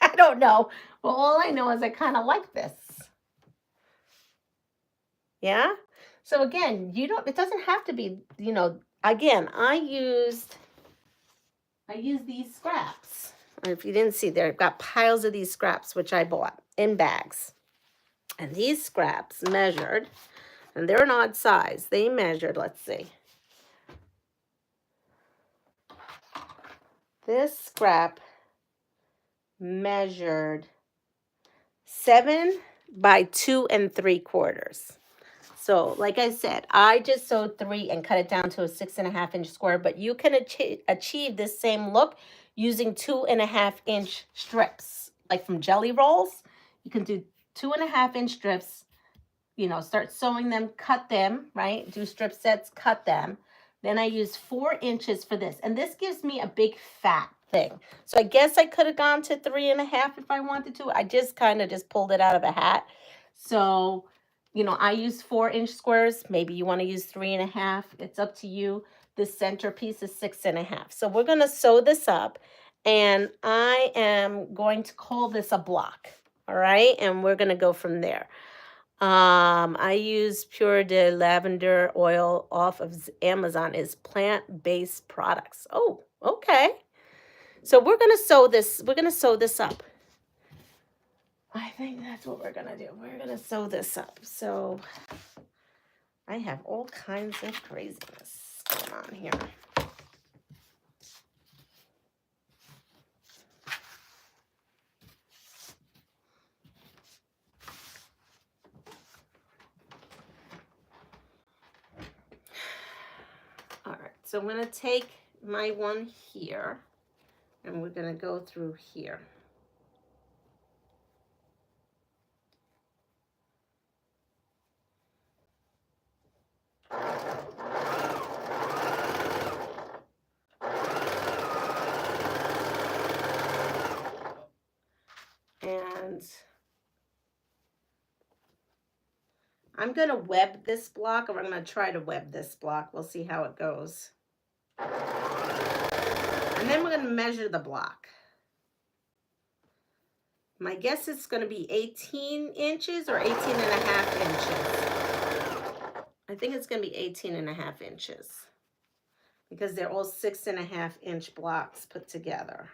I don't know. Well, all I know is I kind of like this. Yeah? So again, it doesn't have to be, again, I used these scraps. Or if you didn't see there, I've got piles of these scraps, which I bought in bags. And these scraps measured, and they're an odd size. They measured, let's see. This scrap measured 7 by 2 3/4. So like I said, I just sewed 3 and cut it down to a 6.5-inch square, but you can achieve this same look using 2.5-inch strips, like from jelly rolls. You can do 2.5-inch strips, start sewing them, cut them, right? Do strip sets, cut them. Then I use 4 inches for this. And this gives me a big fat thing. So I guess I could have gone to 3.5 if I wanted to. I just kind of just pulled it out of a hat. So, I use 4-inch squares. Maybe you want to use 3.5. It's up to you. The centerpiece is 6.5. So we're going to sew this up. And I am going to call this a block. All right. And we're going to go from there. I use Pure de Lavender oil off of Amazon. Is plant-based products. Oh, okay. So we're gonna sew this. We're gonna sew this up. I think that's what we're gonna do. We're gonna sew this up. So I have all kinds of craziness going on here. All right, so I'm gonna take my one here and we're gonna go through here. And I'm gonna web this block, or I'm gonna try to web this block. We'll see how it goes. And then we're gonna measure the block. My guess is gonna be 18 inches or 18 and a half inches. I think it's gonna be 18 and a half inches because they're all 6.5-inch blocks put together.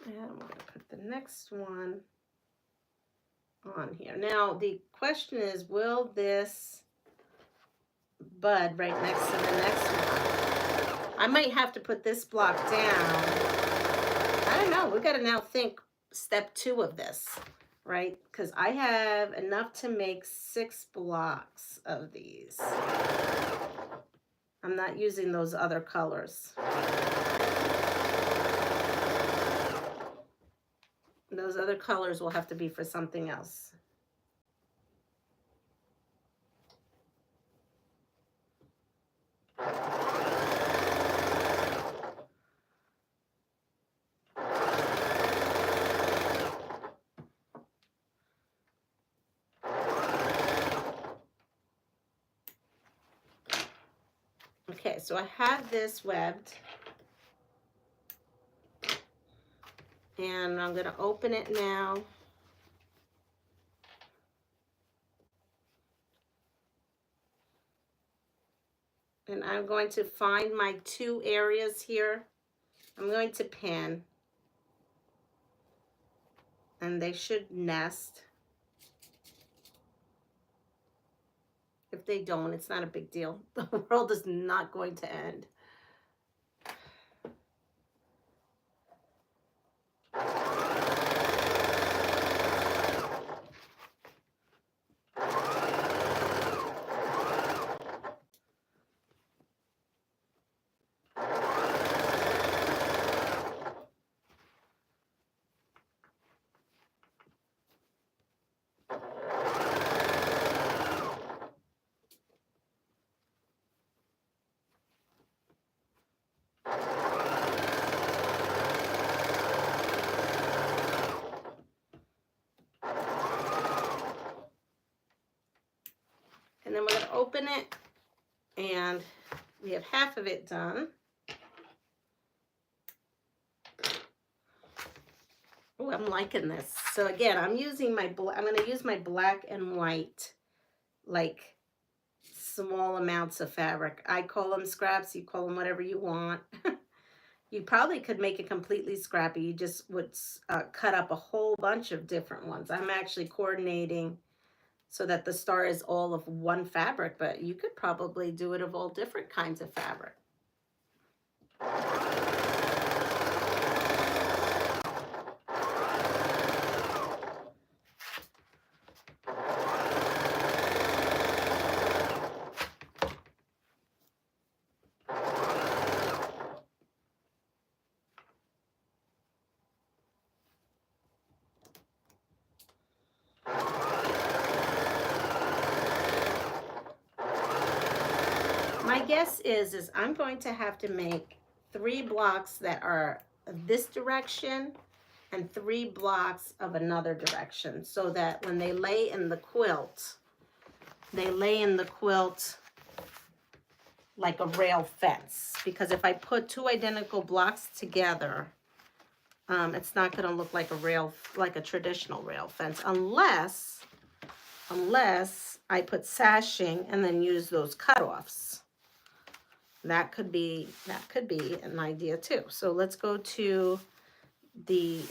And we're going to put the next one on here. Now, the question is, will this bud right next to the next one? I might have to put this block down. I don't know. We got to now think step 2 of this, right? Because I have enough to make 6 blocks of these. I'm not using those other colors. Those other colors will have to be for something else. Okay, so I have this webbed. And I'm going to open it now. And I'm going to find my 2 areas here. I'm going to pin. And they should nest. If they don't, it's not a big deal. The world is not going to end. And then we're going to open it, and we have half of it done. Oh, I'm liking this. So again, I'm using my I'm going to use my black and white, like small amounts of fabric. I call them scraps. You call them whatever you want. You probably could make it completely scrappy. You just would cut up a whole bunch of different ones. I'm actually coordinating so that the star is all of one fabric, but you could probably do it of all different kinds of fabric. My guess is I'm going to have to make 3 blocks that are this direction and 3 blocks of another direction, so that when they lay in the quilt, they lay in the quilt like a rail fence. Because if I put 2 identical blocks together, it's not going to look like a rail, like a traditional rail fence, unless I put sashing and then use those cutoffs. That could be an idea too. So let's go to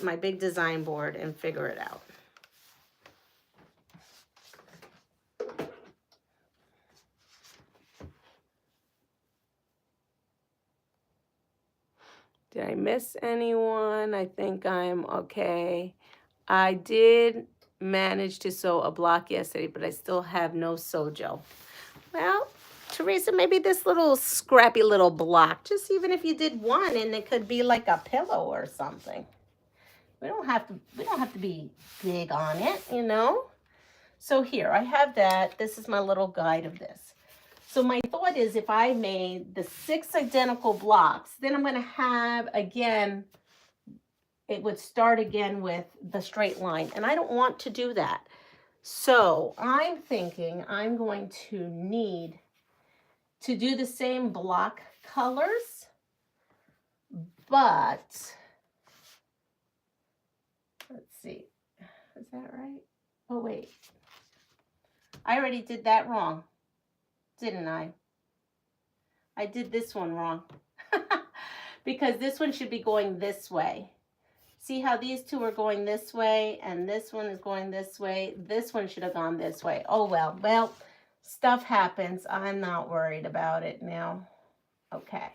my big design board and figure it out. Did I miss anyone? I think I'm okay. I did manage to sew a block yesterday, but I still have no sojo. Well, Teresa, maybe this little scrappy little block, just even if you did one, and it could be like a pillow or something. We don't have to be big on it, you know? So here, I have that. This is my little guide of this. So my thought is, if I made the 6 identical blocks, then I'm going to have, again, it would start again with the straight line. And I don't want to do that. So I'm thinking I'm going to need to do the same block colors, but let's see, is that right? Oh, wait. I already did that wrong, didn't I? I did this one wrong because this one should be going this way. See how these 2 are going this way and this one is going this way? This one should have gone this way. Oh, well. Well, stuff happens. I'm not worried about it now. Okay.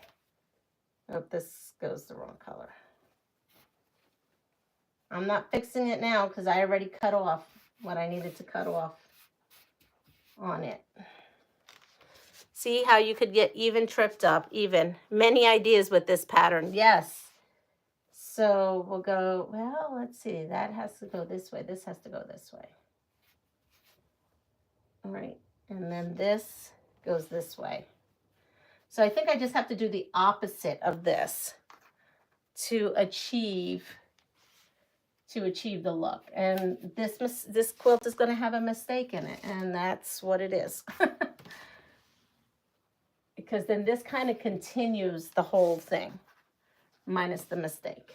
Oh, this goes the wrong color. I'm not fixing it now because I already cut off what I needed to cut off on it. See how you could get even tripped up, even. Many ideas with this pattern. Yes. So we'll go, well, let's see. That has to go this way. This has to go this way. All right. And then this goes this way. So I think I just have to do the opposite of this to achieve the look. And this quilt is going to have a mistake in it, and that's what it is. Because then this kind of continues the whole thing, minus the mistake.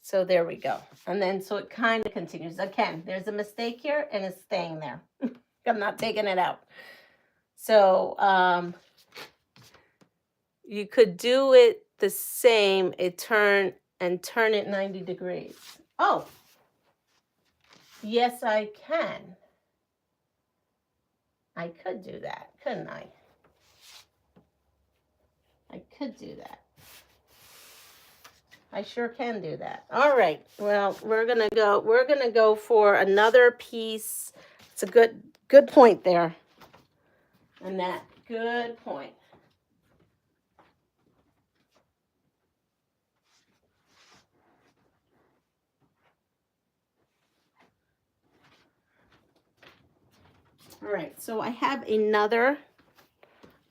So there we go. And then so it kind of continues. Again, there's a mistake here and it's staying there. I'm not taking it out. So you could do it the same, turn it 90 degrees. Oh, yes, I can. I could do that, couldn't I? I could do that. I sure can do that. All right. Well, we're gonna go for another piece. It's a good point there. Annette, good point. All right, so I have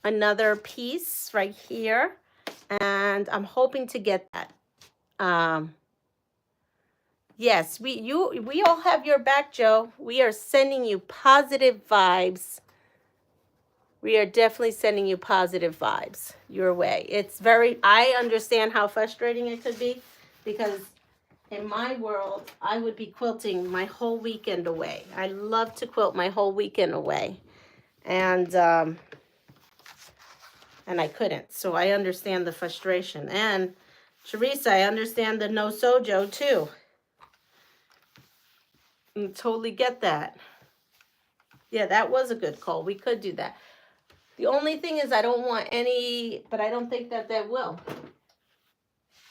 another piece right here, and I'm hoping to get that. Yes, we all have your back, Joe. We are sending you positive vibes. We are definitely sending you positive vibes your way. I understand how frustrating it could be, because in my world, I would be quilting my whole weekend away. I love to quilt my whole weekend away. And I couldn't. So I understand the frustration. And Teresa, I understand the no sojo too. I totally get that. Yeah, that was a good call. We could do that. The only thing is I don't want any, but I don't think that will.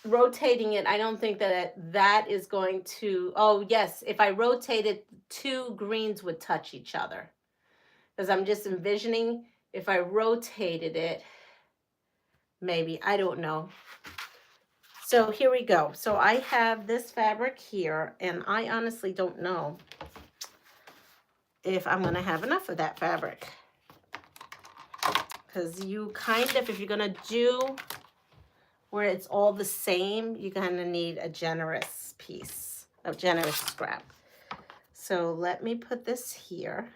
Rotating it, I don't think that is going to, oh yes, if I rotate it, 2 greens would touch each other. Because I'm just envisioning if I rotated it, maybe, I don't know. So here we go. So I have this fabric here, and I honestly don't know. if I'm gonna have enough of that fabric. Because you kind of, if you're gonna do where it's all the same, you're gonna need a generous piece, a generous scrap. So let me put this here.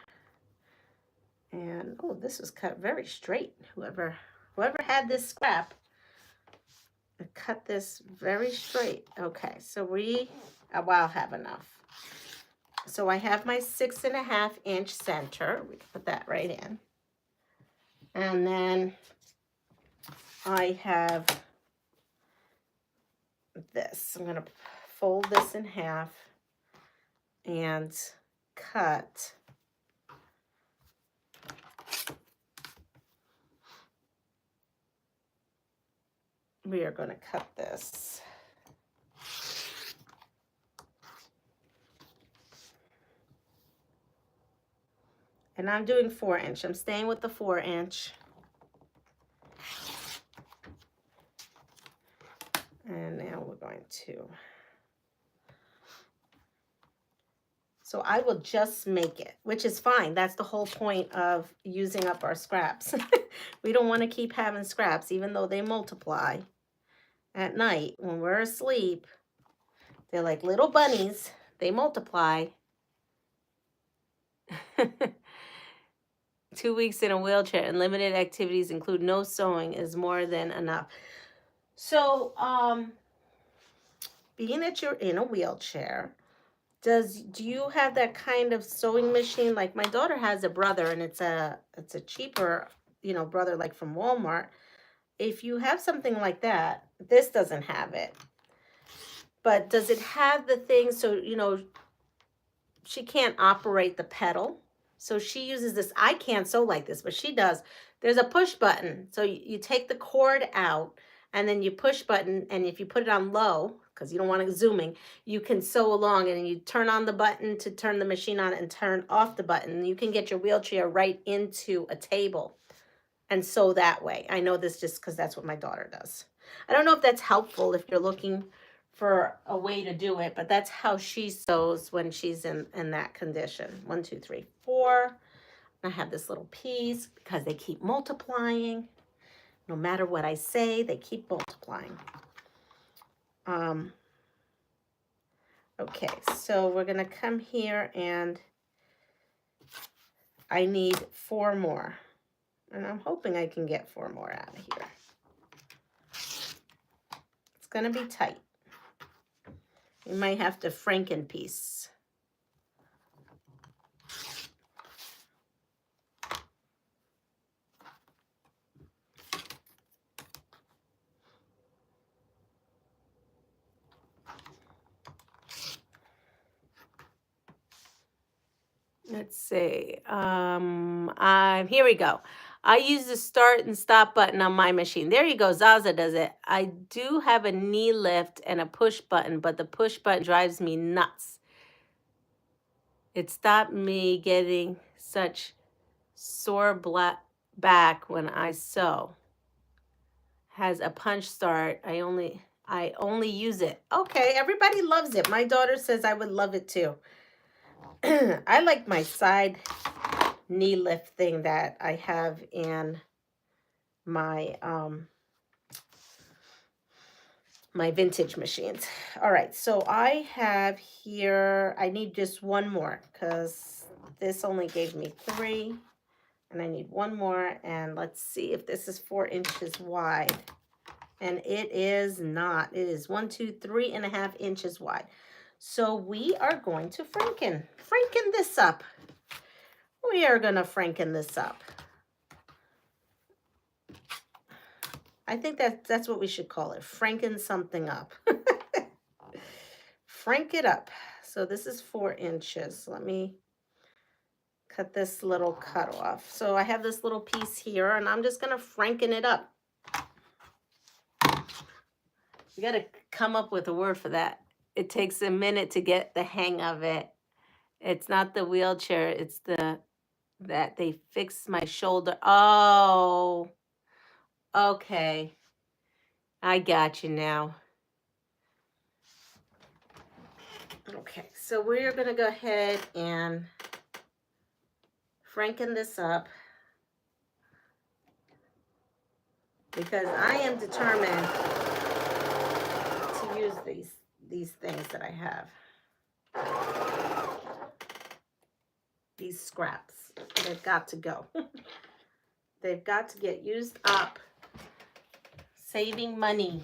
And oh, this was cut very straight. Whoever had this scrap, cut this very straight. Okay, so I'll have enough. So I have my 6.5 inch center. We can put that right in. And then I have this. I'm gonna fold this in half and cut. We are gonna cut this. And I'm doing 4 inch. I'm staying with the 4 inch. And now we're going to. So I will just make it, which is fine. That's the whole point of using up our scraps. We don't want to keep having scraps, even though they multiply at night when we're asleep. They're like little bunnies. They multiply. 2 weeks in a wheelchair and limited activities include no sewing is more than enough. So, being that you're in a wheelchair, do you have that kind of sewing machine? Like my daughter has a brother, and it's a cheaper, brother, like from Walmart. If you have something like that, this doesn't have it. But does it have the thing so, she can't operate the pedal? So she uses this. I can't sew like this, but she does. There's a push button. So you take the cord out and then you push button. And if you put it on low, because you don't want it zooming, you can sew along and you turn on the button to turn the machine on and turn off the button. You can get your wheelchair right into a table and sew that way. I know this just because that's what my daughter does. I don't know if that's helpful if you're looking for a way to do it, but that's how she sews when she's in that condition. 1, 2, 3, 4. I have this little piece because they keep multiplying. No matter what I say, they keep multiplying. Okay, so we're gonna come here and I need 4 more. And I'm hoping I can get 4 more out of here. It's gonna be tight. You might have to Franken-piece. Let's see. Here we go. I use the start and stop button on my machine. There you go. Zaza does it. I do have a knee lift and a push button, but the push button drives me nuts. It stopped me getting such sore back when I sew. Has a punch start. I only use it. Okay, everybody loves it. My daughter says I would love it too. I like my side knee lift thing that I have in my my vintage machines. All right, so I have here, I need just 1 more because this only gave me 3 and I need 1 more. And let's see if this is 4 inches wide. And it is not. It is 1, 2, 3.5 inches wide. So we are going to Franken this up. We are going to Franken this up. I think that's what we should call it. Franken something up. Frank it up. So this is 4 inches. Let me cut this little cut off. So I have this little piece here, and I'm just going to Franken it up. You got to come up with a word for that. It takes a minute to get the hang of it. It's not the wheelchair. It's that they fixed my shoulder. Oh, okay. I got you now. Okay, so we're going to go ahead and franken this up because I am determined to use these things that I have. These scraps. They've got to go. They've got to get used up. Saving money.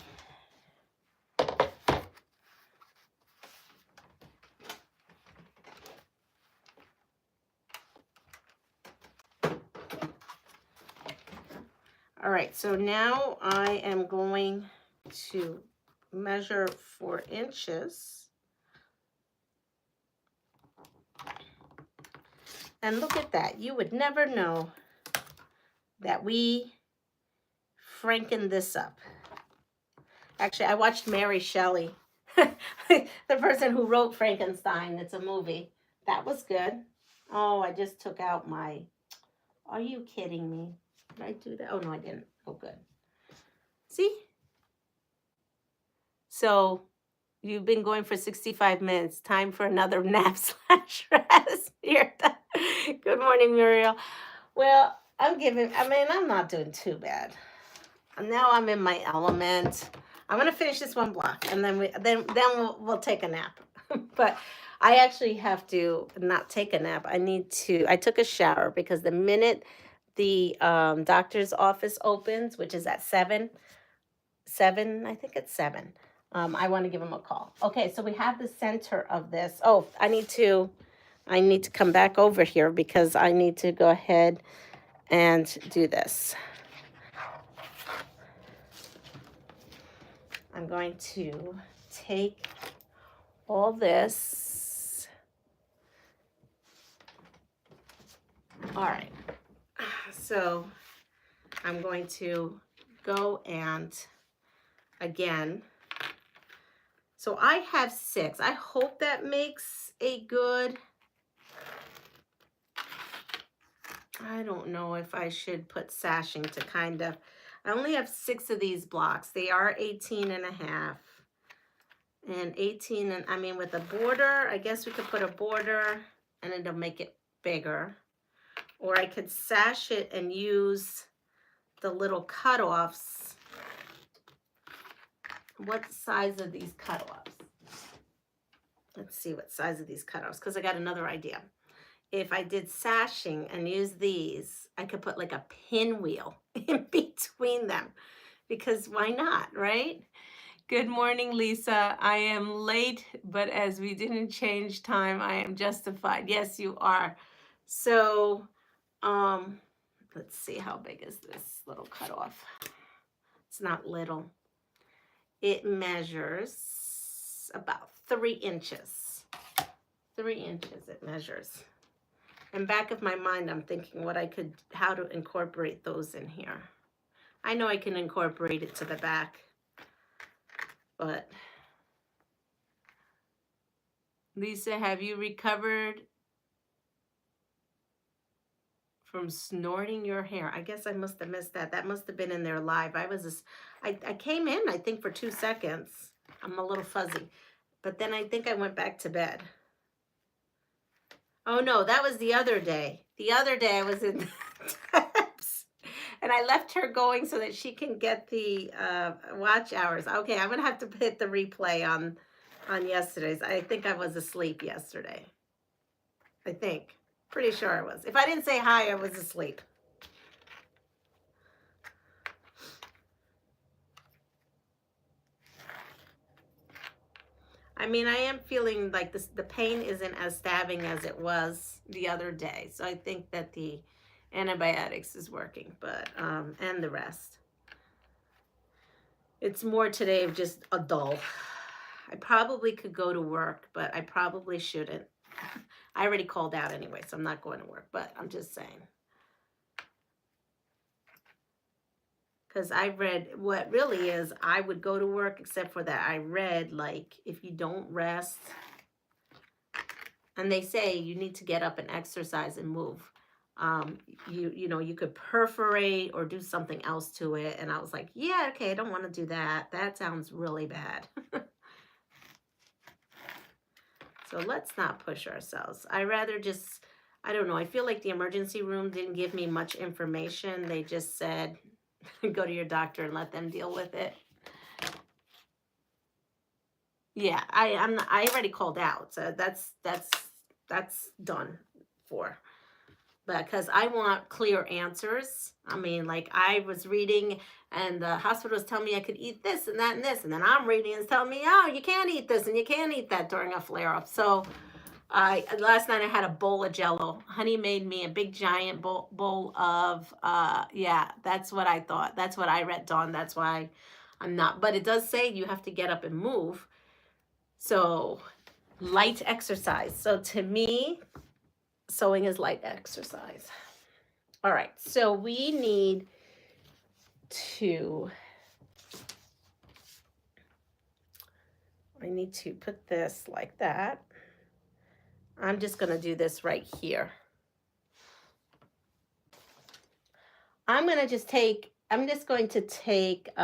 All right, so now I am going to measure 4 inches. And look at that. You would never know that we franken this up. Actually, I watched Mary Shelley, the person who wrote Frankenstein. It's a movie. That was good. Oh, I just took out my... Are you kidding me? Did I do that? Oh, no, I didn't. Oh, good. See? So you've been going for 65 minutes. Time for another nap/rest. Good morning, Muriel. Well, I'm not doing too bad. Now I'm in my element. I'm gonna finish this one block, and then we'll take a nap. But I actually have to not take a nap. I took a shower because the minute the doctor's office opens, which is at 7, I think it's 7. I want to give him a call. Okay, so we have the center of this. Oh, I need to come back over here because I need to go ahead and do this. I'm going to take all this. All right. So I'm going to go and again. So I have 6. I hope that makes a good... I don't know if I should put sashing to kind of... I only have 6 of these blocks. They are 18.5. And 18, and I mean with a border, I guess we could put a border and it'll make it bigger. Or I could sash it and use the little cutoffs. What size are these cutoffs? Let's see what size of these cutoffs, because I got another idea. If I did sashing and use these, I could put like a pinwheel in between them, because why not, right? Good morning, Lisa. I am late, but as we didn't change time, I am justified. Yes, you are. So, let's see, how big is this little cutoff? It's not little. It measures about 3 inches. 3 inches it measures. And back of my mind, I'm thinking how to incorporate those in here. I know I can incorporate it to the back, but Lisa, have you recovered from snorting your hair? I guess I must have missed that. That must have been in there live. I came in, I think, for 2 seconds. I'm a little fuzzy. But then I think I went back to bed. Oh, no, that was the other day. The other day I was in the taps. And I left her going so that she can get the watch hours. Okay, I'm going to have to hit the replay on yesterday's. I think I was asleep yesterday. I think. Pretty sure I was. If I didn't say hi, I was asleep. I mean, I am feeling like the pain isn't as stabbing as it was the other day. So I think that the antibiotics is working, but, and the rest. It's more today of just a dull. I probably could go to work, but I probably shouldn't. I already called out anyway, so I'm not going to work, but I'm just saying. Because I read what really is, I would go to work, except for that I read, like, if you don't rest, and they say you need to get up and exercise and move. You know, you could perforate or do something else to it. And I was like, yeah, okay, I don't want to do that. That sounds really bad. So let's not push ourselves. I don't know. I feel like the emergency room didn't give me much information. They just said, go to your doctor and let them deal with it. Yeah, I already called out. So that's done for. Because I want clear answers. I mean, like I was reading and the hospital was telling me I could eat this and that and this. And then I'm reading and it's telling me, oh, you can't eat this and you can't eat that during a flare-up. So last night I had a bowl of Jell-O. Honey made me a big giant bowl of, yeah, that's what I thought. That's what I read, Dawn. That's why I'm not. But it does say you have to get up and move. So light exercise. So to me, sewing is light exercise. All right, so we need to, I need to put this like that. I'm just gonna do this right here. I'm just going to take, you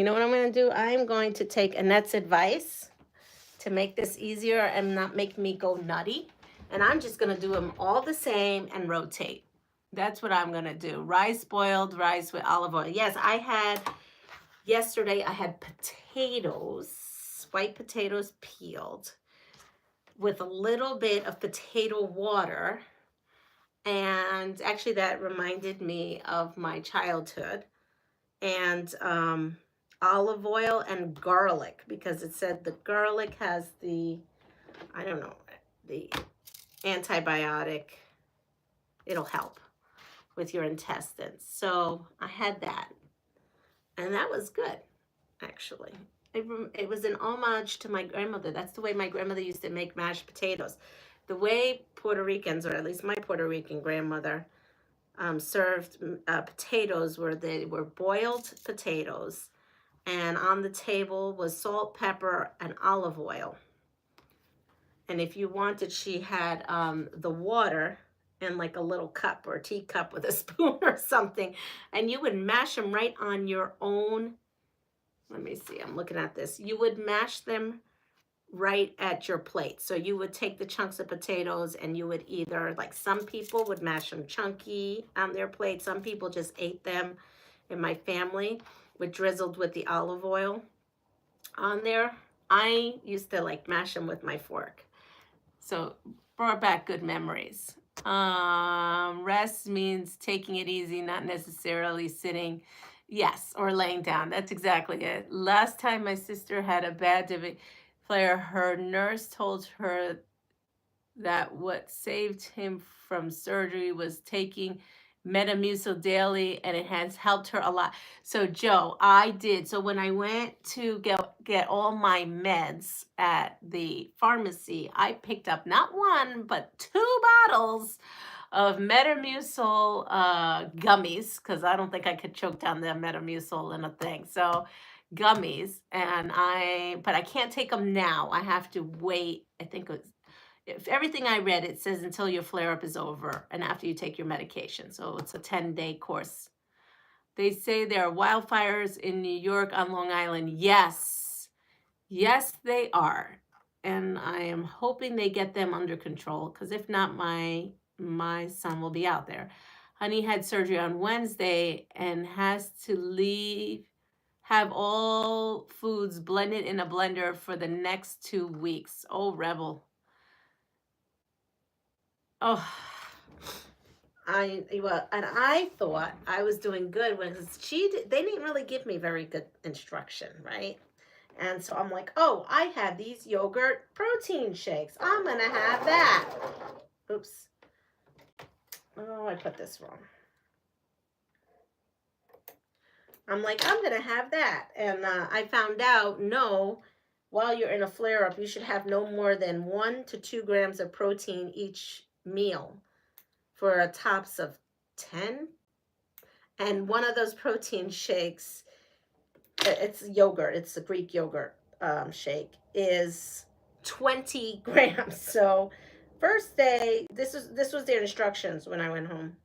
know what I'm gonna do? I'm going to take Annette's advice to make this easier and not make me go nutty. And I'm just gonna do them all the same and rotate. That's what I'm gonna do. Boiled rice with olive oil. Yes, yesterday I had potatoes, white potatoes peeled with a little bit of potato water. And actually that reminded me of my childhood. And olive oil and garlic, because it said the garlic has the, I don't know, the antibiotic. It'll help with your intestines. So I had that. And that was good, actually. It was an homage to my grandmother. That's the way my grandmother used to make mashed potatoes. The way Puerto Ricans, or at least my Puerto Rican grandmother, served potatoes they were boiled potatoes. And on the table was salt, pepper, and olive oil. And if you wanted, she had the water in like a little cup or a teacup with a spoon or something. And you would mash them right on your own. Let me see, I'm looking at this. You would mash them right at your plate. So you would take the chunks of potatoes and you would either, like some people would mash them chunky on their plate. Some people just ate them in my family drizzled with the olive oil on there. I used to like mash them with my fork. So brought back good memories. Rest means taking it easy, not necessarily sitting. Yes, or laying down. That's exactly it. Last time my sister had a bad flare, her nurse told her that what saved him from surgery was taking Metamucil daily, and it has helped her a lot. So Joe, I did. So when I went to get all my meds at the pharmacy, I picked up not one, but 2 bottles of Metamucil gummies, because I don't think I could choke down the Metamucil in a thing. So gummies, but I can't take them now. I have to wait. I think it was, if everything I read, it says until your flare-up is over and after you take your medication. So it's a 10-day course. They say there are wildfires in New York on Long Island. Yes. Yes, they are. And I am hoping they get them under control, because if not, my son will be out there. Honey had surgery on Wednesday and has to have all foods blended in a blender for the next 2 weeks. Oh, rebel. Oh, and I thought I was doing good when they didn't really give me very good instruction, right? And so I'm like, oh, I have these yogurt protein shakes. I'm going to have that. Oops. Oh, I put this wrong. I'm like, I'm going to have that. And I found out, no, while you're in a flare-up, you should have no more than 1 to 2 grams of protein each meal for a tops of 10. And one of those protein shakes, it's yogurt, it's a Greek yogurt shake, is 20 grams. So first day, this was their instructions when I went home.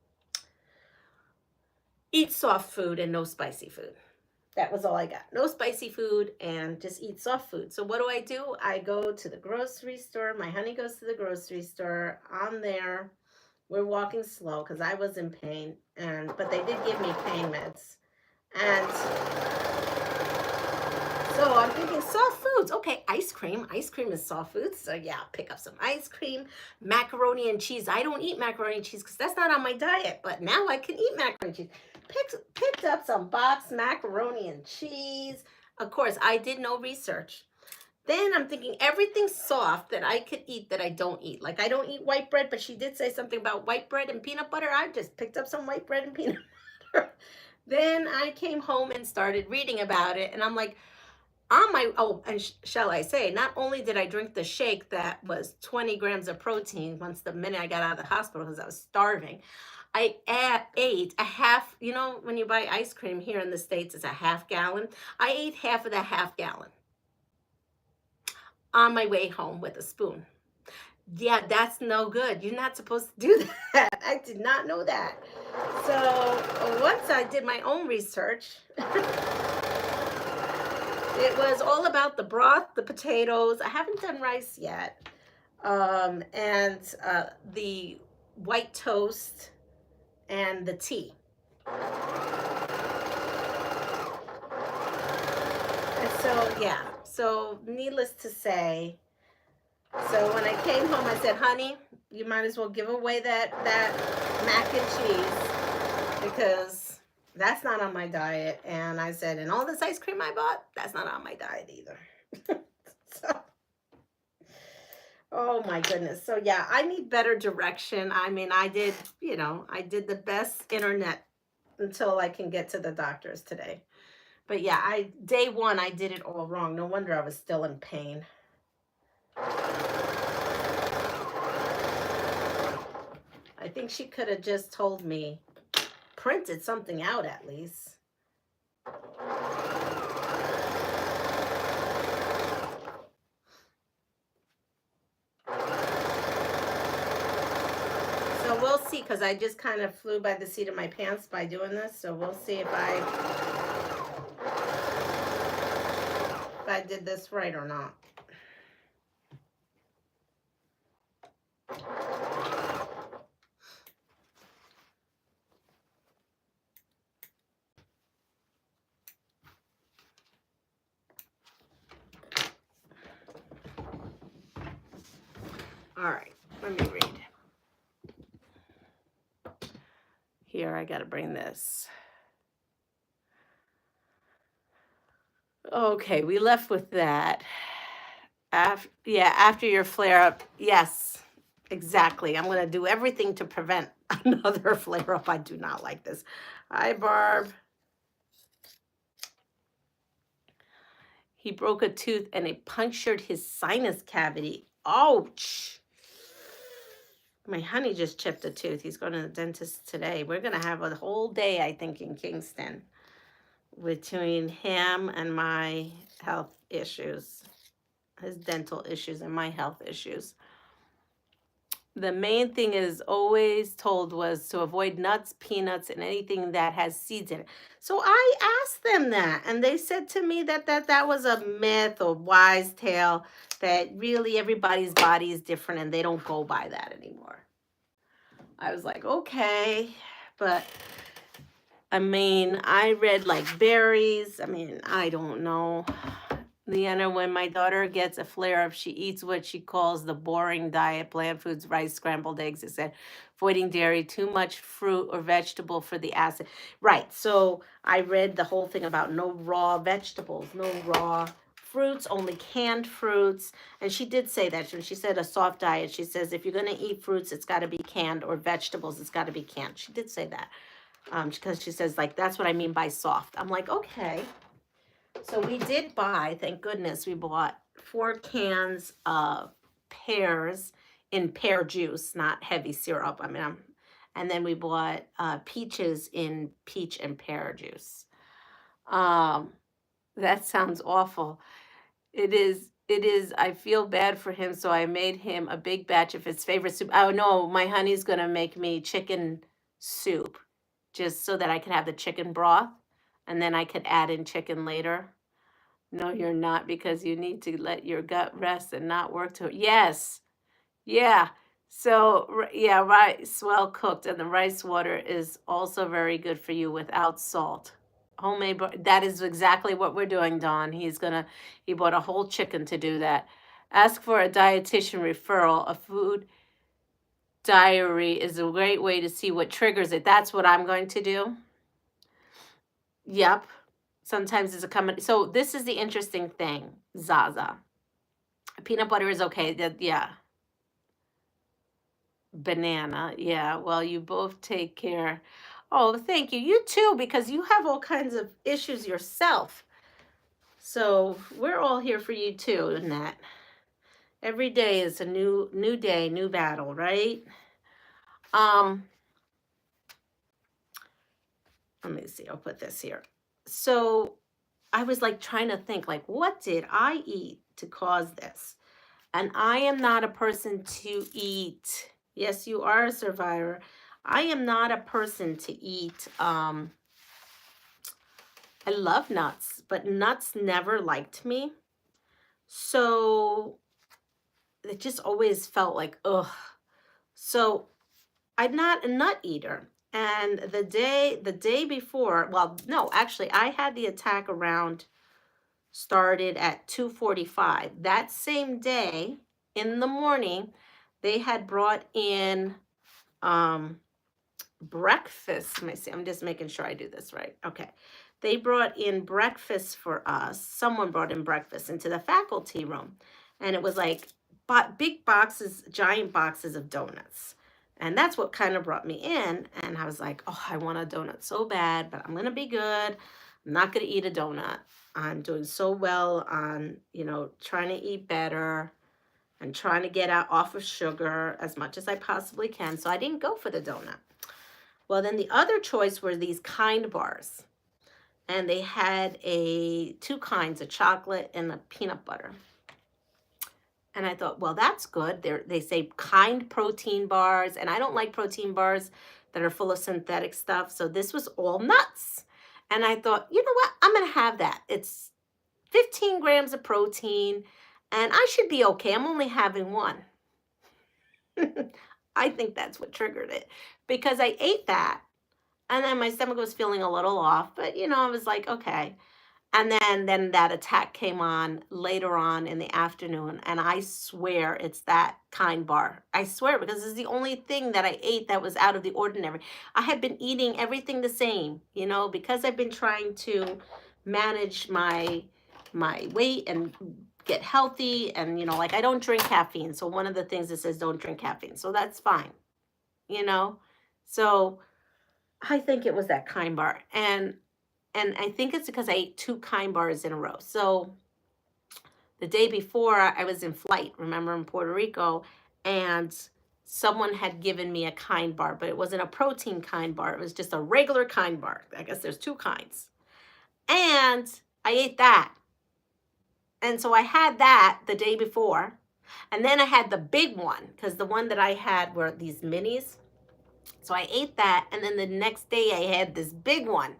Eat soft food and no spicy food. That was all I got. No spicy food and just eat soft food. So what do? I go to the grocery store. My honey goes to the grocery store. I'm there. We're walking slow because I was in pain, but they did give me pain meds. And so I'm thinking soft foods. Okay, ice cream. Ice cream is soft foods. So yeah, pick up some ice cream, macaroni and cheese. I don't eat macaroni and cheese because that's not on my diet, but now I can eat macaroni and cheese. Picked up some boxed macaroni and cheese. Of course, I did no research. Then I'm thinking everything soft that I could eat that I don't eat. Like I don't eat white bread, but she did say something about white bread and peanut butter. I just picked up some white bread and peanut butter. Then I came home and started reading about it, and I'm like, shall I say, not only did I drink the shake that was 20 grams of protein once the minute I got out of the hospital because I was starving, I ate a half, you know, when you buy ice cream here in the States, it's a half gallon. I ate half of that half gallon on my way home with a spoon. Yeah, that's no good. You're not supposed to do that. I did not know that. So once I did my own research, it was all about the broth, the potatoes. I haven't done rice yet. And the white toast and the tea. And so, yeah. So needless to say, so when I came home, I said, honey, you might as well give away that mac and cheese because that's not on my diet. And I said, and all this ice cream I bought, that's not on my diet either. So, oh my goodness. So yeah, I need better direction. I mean, I did the best internet until I can get to the doctors today. But yeah, day one, I did it all wrong. No wonder I was still in pain. I think she could have just told me, printed something out at least. So we'll see, because I just kind of flew by the seat of my pants by doing this. So we'll see if I did this right or not. All right, let me read. Here, I got to bring this. Okay, we left with that. After your flare-up, yes, exactly. I'm going to do everything to prevent another flare-up. I do not like this. Hi, Barb. He broke a tooth and it punctured his sinus cavity. Ouch. My honey just chipped a tooth. He's going to the dentist today. We're going to have a whole day, I think, in Kingston between him and my health issues, his dental issues and my health issues. The main thing is always told was to avoid nuts, peanuts, and anything that has seeds in it. So I asked them that, and they said to me that was a myth or wise tale, that really everybody's body is different and they don't go by that anymore. I was like, okay, but I mean, I read like berries. I mean, I don't know. Leanna, when my daughter gets a flare-up, she eats what she calls the boring diet, bland foods, rice, scrambled eggs, etc. Avoiding dairy, too much fruit or vegetable for the acid. Right, so I read the whole thing about no raw vegetables, no raw fruits, only canned fruits. And she did say that. When she said a soft diet, she says if you're going to eat fruits, it's got to be canned, or vegetables, it's got to be canned. She did say that. Because she says, like, that's what I mean by soft. I'm like, okay. So we did buy, thank goodness, we bought 4 cans of pears in pear juice, not heavy syrup. I mean, and then we bought peaches in peach and pear juice. That sounds awful. It is. I feel bad for him, so I made him a big batch of his favorite soup. Oh no, my honey's gonna make me chicken soup, just so that I can have the chicken broth. and then I could add in chicken later. No, you're not, because you need to let your gut rest and not work to it. Yes. Yeah. So, yeah, rice well cooked, and the rice water is also very good for you without salt. Homemade, that is exactly what we're doing, Don. He bought a whole chicken to do that. Ask for a dietitian referral. A food diary is a great way to see what triggers it. That's what I'm going to do. Yep. Sometimes it's a common. So this is the interesting thing, Zaza. Peanut butter is okay. Yeah. Banana. Yeah. Well, you both take care. Oh, thank you. You too, because you have all kinds of issues yourself. So we're all here for you too, Annette. Every day is a new day, new battle, right? Um, let me see. I'll put this here. So I was like trying to think, like, what did I eat to cause this? And I am not a person to eat. Yes, you are a survivor. I am not a person to eat. I love nuts, but nuts never liked me. So it just always felt like, ugh. So I'm not a nut eater. And the day before, well, no, actually, I had the attack started at 2:45. That same day in the morning, they had brought in breakfast. Let me see. I'm just making sure I do this right. Okay. They brought in breakfast for us. Someone brought in breakfast into the faculty room. And it was like big boxes, giant boxes of donuts. And that's what kind of brought me in. And I was like, oh, I want a donut so bad, but I'm going to be good. I'm not going to eat a donut. I'm doing so well on, trying to eat better and trying to get off of sugar as much as I possibly can. So I didn't go for the donut. Well, then the other choice were these kind bars. And they had two kinds, a chocolate and a peanut butter. And I thought, well, that's good. They say kind protein bars. And I don't like protein bars that are full of synthetic stuff. So this was all nuts. And I thought, you know what? I'm going to have that. It's 15 grams of protein. And I should be okay. I'm only having one. I think that's what triggered it. Because I ate that. And then my stomach was feeling a little off, but I was like, okay. And then that attack came on later on in the afternoon, and I swear it's that kind bar. I swear, because it's the only thing that I ate that was out of the ordinary. I had been eating everything the same, because I've been trying to manage my weight and get healthy, and like I don't drink caffeine. So one of the things that says don't drink caffeine. So that's fine. So I think it was that kind bar. And I think it's because I ate two kind bars in a row. So the day before, I was in flight, remember, in Puerto Rico, and someone had given me a kind bar, but it wasn't a protein kind bar. It was just a regular kind bar. I guess there's two kinds. And I ate that. And so I had that the day before. And then I had the big one, because the one that I had were these minis. So I ate that, and then the next day I had this big one.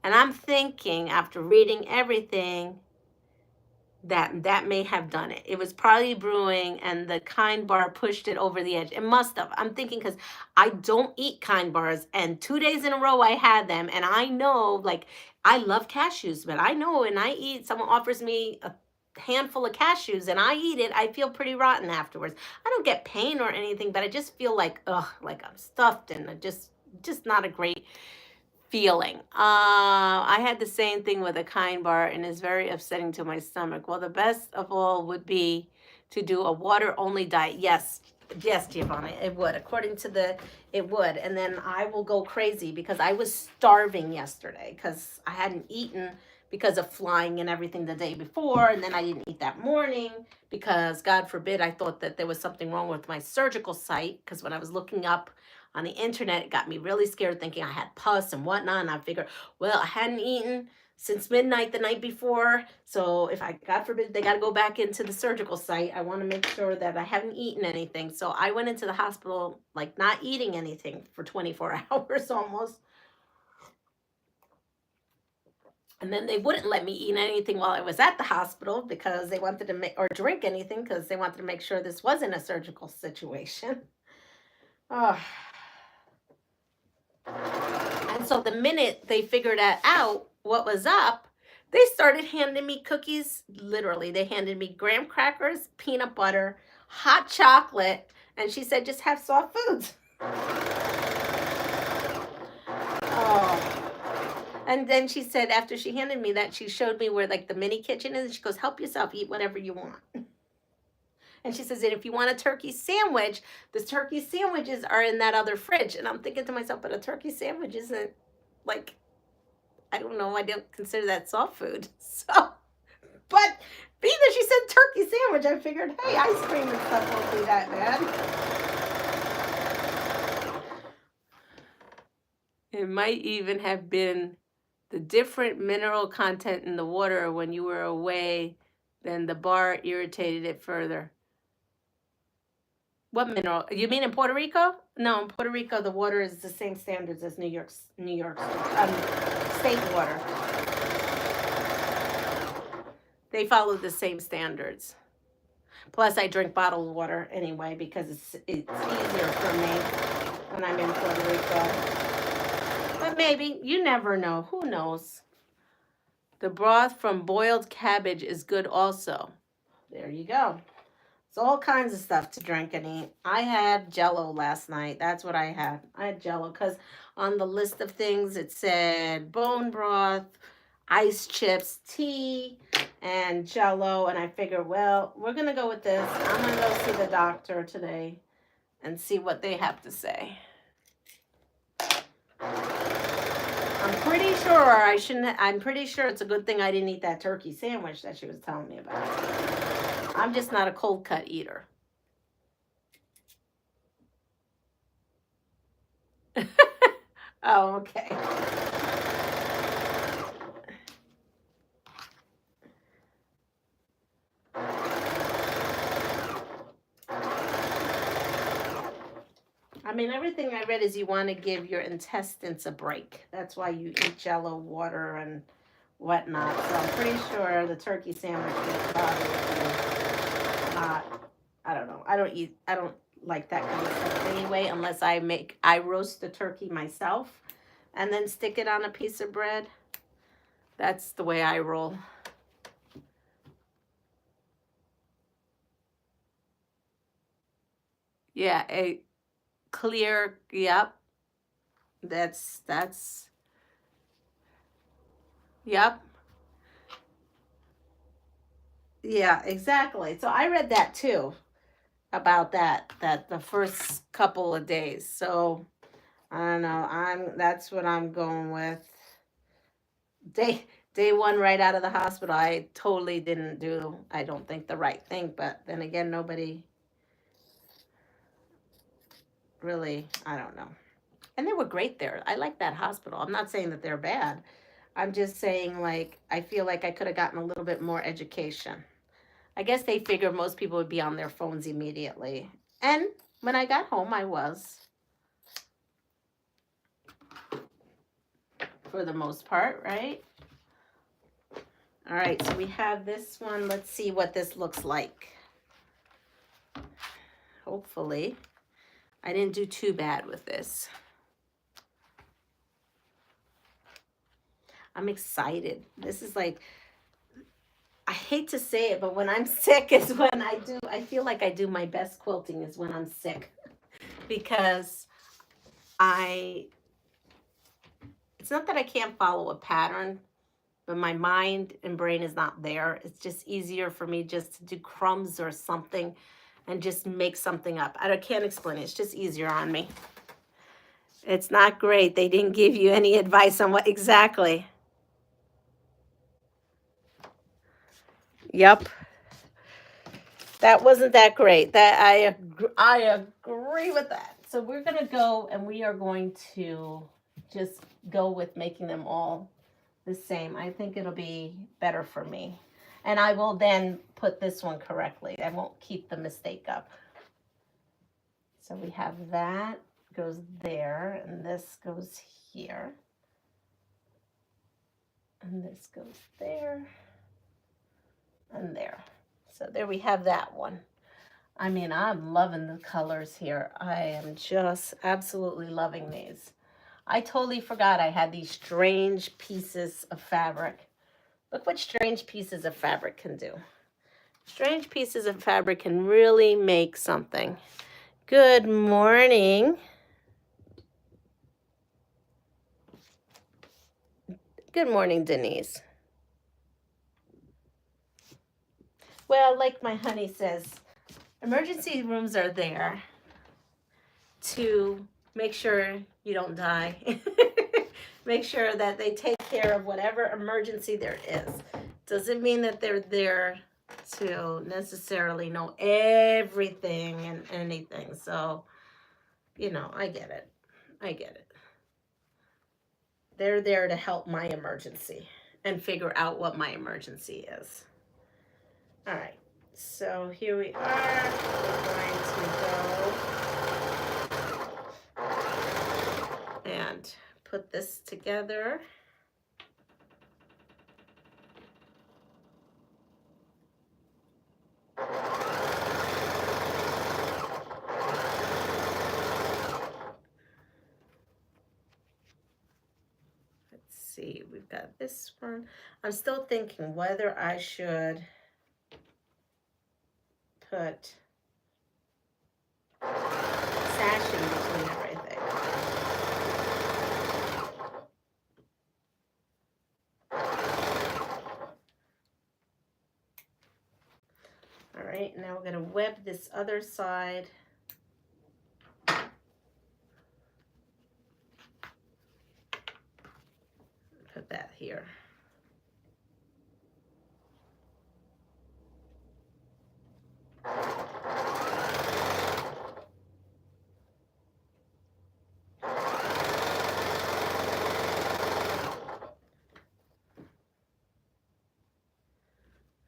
And I'm thinking, after reading everything, that may have done it. It was probably brewing, and the kind bar pushed it over the edge. It must have. I'm thinking, because I don't eat kind bars, and 2 days in a row I had them, and I know, like, I love cashews, but I know, and I eat, someone offers me a handful of cashews and I eat it, I feel pretty rotten afterwards. I don't get pain or anything, but I just feel like, ugh, like I'm stuffed, and I just not a great feeling. I had the same thing with a kind bar, and it's very upsetting to my stomach. Well, the best of all would be to do a water-only diet. Yes, Giovanna, it would. According to it would. And then I will go crazy, because I was starving yesterday, because I hadn't eaten because of flying and everything the day before. And then I didn't eat that morning because, God forbid, I thought that there was something wrong with my surgical site, because when I was looking up on the internet, it got me really scared, thinking I had pus and whatnot. And I figured, well, I hadn't eaten since midnight the night before. So if I, God forbid, they got to go back into the surgical site, I want to make sure that I haven't eaten anything. So I went into the hospital, like, not eating anything for 24 hours almost. And then they wouldn't let me eat anything while I was at the hospital because they wanted to make, or drink anything because they wanted to make sure this wasn't a surgical situation. Oh. And so the minute they figured out what was up, they started handing me cookies. Literally, they handed me graham crackers, peanut butter, hot chocolate, and she said, just have soft foods. Oh. And then she said, after she handed me that, she showed me where like the mini kitchen is. She goes, help yourself, eat whatever you want. And she says, and if you want a turkey sandwich, the turkey sandwiches are in that other fridge. And I'm thinking to myself, but a turkey sandwich isn't like, I don't know, I don't consider that soft food. So, but being that she said turkey sandwich, I figured, hey, ice cream and stuff won't be that bad. It might even have been the different mineral content in the water when you were away, then the bar irritated it further. What mineral? You mean in Puerto Rico? No, in Puerto Rico, the water is the same standards as New York state water. They follow the same standards. Plus, I drink bottled water anyway because it's easier for me when I'm in Puerto Rico. But maybe, you never know. Who knows? The broth from boiled cabbage is good also. There you go. It's all kinds of stuff to drink and eat. I had Jell-O last night. That's what I had. I had Jell-O because on the list of things it said bone broth, ice chips, tea, and Jell-O. And I figured, well, we're going to go with this. I'm going to go see the doctor today and see what they have to say. I'm pretty sure it's a good thing I didn't eat that turkey sandwich that she was telling me about. I'm just not a cold cut eater. Oh, okay. I mean, everything I read is you want to give your intestines a break. That's why you eat Jell-O water and whatnot. So I'm pretty sure the turkey sandwich is probably not. I don't know. I don't like that kind of stuff anyway, unless I roast the turkey myself and then stick it on a piece of bread. That's the way I roll. Yeah, a clear, yep. That's yep. Yeah, exactly. So I read that too about that the first couple of days. So I don't know. That's what I'm going with. Day one right out of the hospital, I totally didn't do, I don't think, the right thing. But then again, nobody really, I don't know. And they were great there. I like that hospital. I'm not saying that they're bad. I'm just saying, like, I feel like I could have gotten a little bit more education. I guess they figured most people would be on their phones immediately. And when I got home, I was. For the most part, right? All right, so we have this one. Let's see what this looks like. Hopefully, I didn't do too bad with this. I'm excited. This is like, I hate to say it, but when I'm sick is when I feel like I do my best quilting is when I'm sick. Because it's not that I can't follow a pattern, but my mind and brain is not there. It's just easier for me just to do crumbs or something and just make something up. I can't explain it. It's just easier on me. It's not great. They didn't give you any advice on what exactly. Yep. That wasn't that great. That I agree with that. So we're going to go and we are going to just go with making them all the same. I think it'll be better for me. And I will then put this one correctly. I won't keep the mistake up. So we have that goes there and this goes here. And this goes there and there. So there we have that one. I mean, I'm loving the colors here. I am just absolutely loving these. I totally forgot I had these strange pieces of fabric. Look what strange pieces of fabric can do. Strange pieces of fabric can really make something. Good morning. Good morning, Denise. Well, like my honey says, emergency rooms are there to make sure you don't die. Make sure that they take care of whatever emergency there is. Doesn't mean that they're there to necessarily know everything and anything. So, you know, I get it. I get it. They're there to help my emergency and figure out what my emergency is. All right. So here we are. We're going to go and put this together. Let's see, we've got this one. I'm still thinking whether I should put sashing between everything. All right, now we're going to web this other side. Put that here.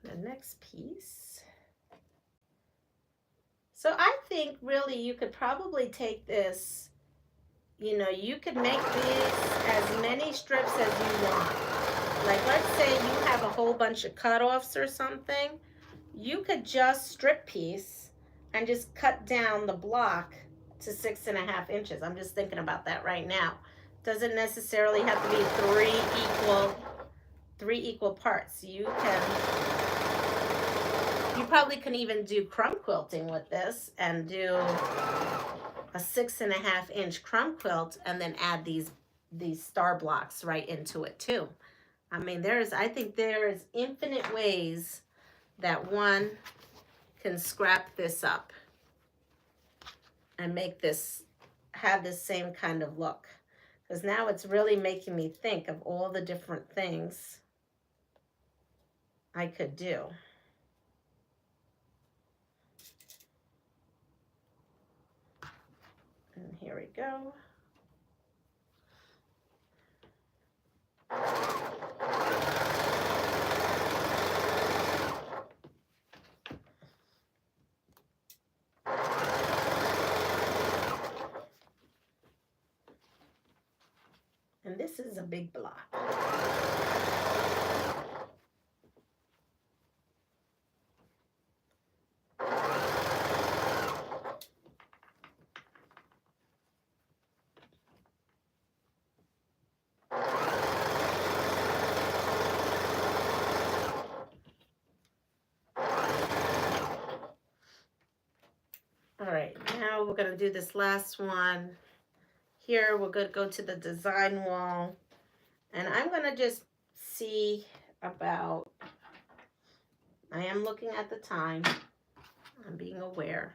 The next piece. So I think really you could probably take this, you know, you could make these as many strips as you want. Like let's say you have a whole bunch of cutoffs or something. You could just strip piece and just cut down the block to 6.5 inches. I'm just thinking about that right now. Doesn't necessarily have to be three equal parts. You probably can even do crumb quilting with this and do a 6.5 inch crumb quilt and then add these star blocks right into it too. I mean, I think there's infinite ways that one can scrap this up and make this have this same kind of look. Because now it's really making me think of all the different things I could do. And here we go. And this is a big block. All right, now we're going to do this last one. Here we're going to go to the design wall, and I'm going to just see about, I am looking at the time, I'm being aware.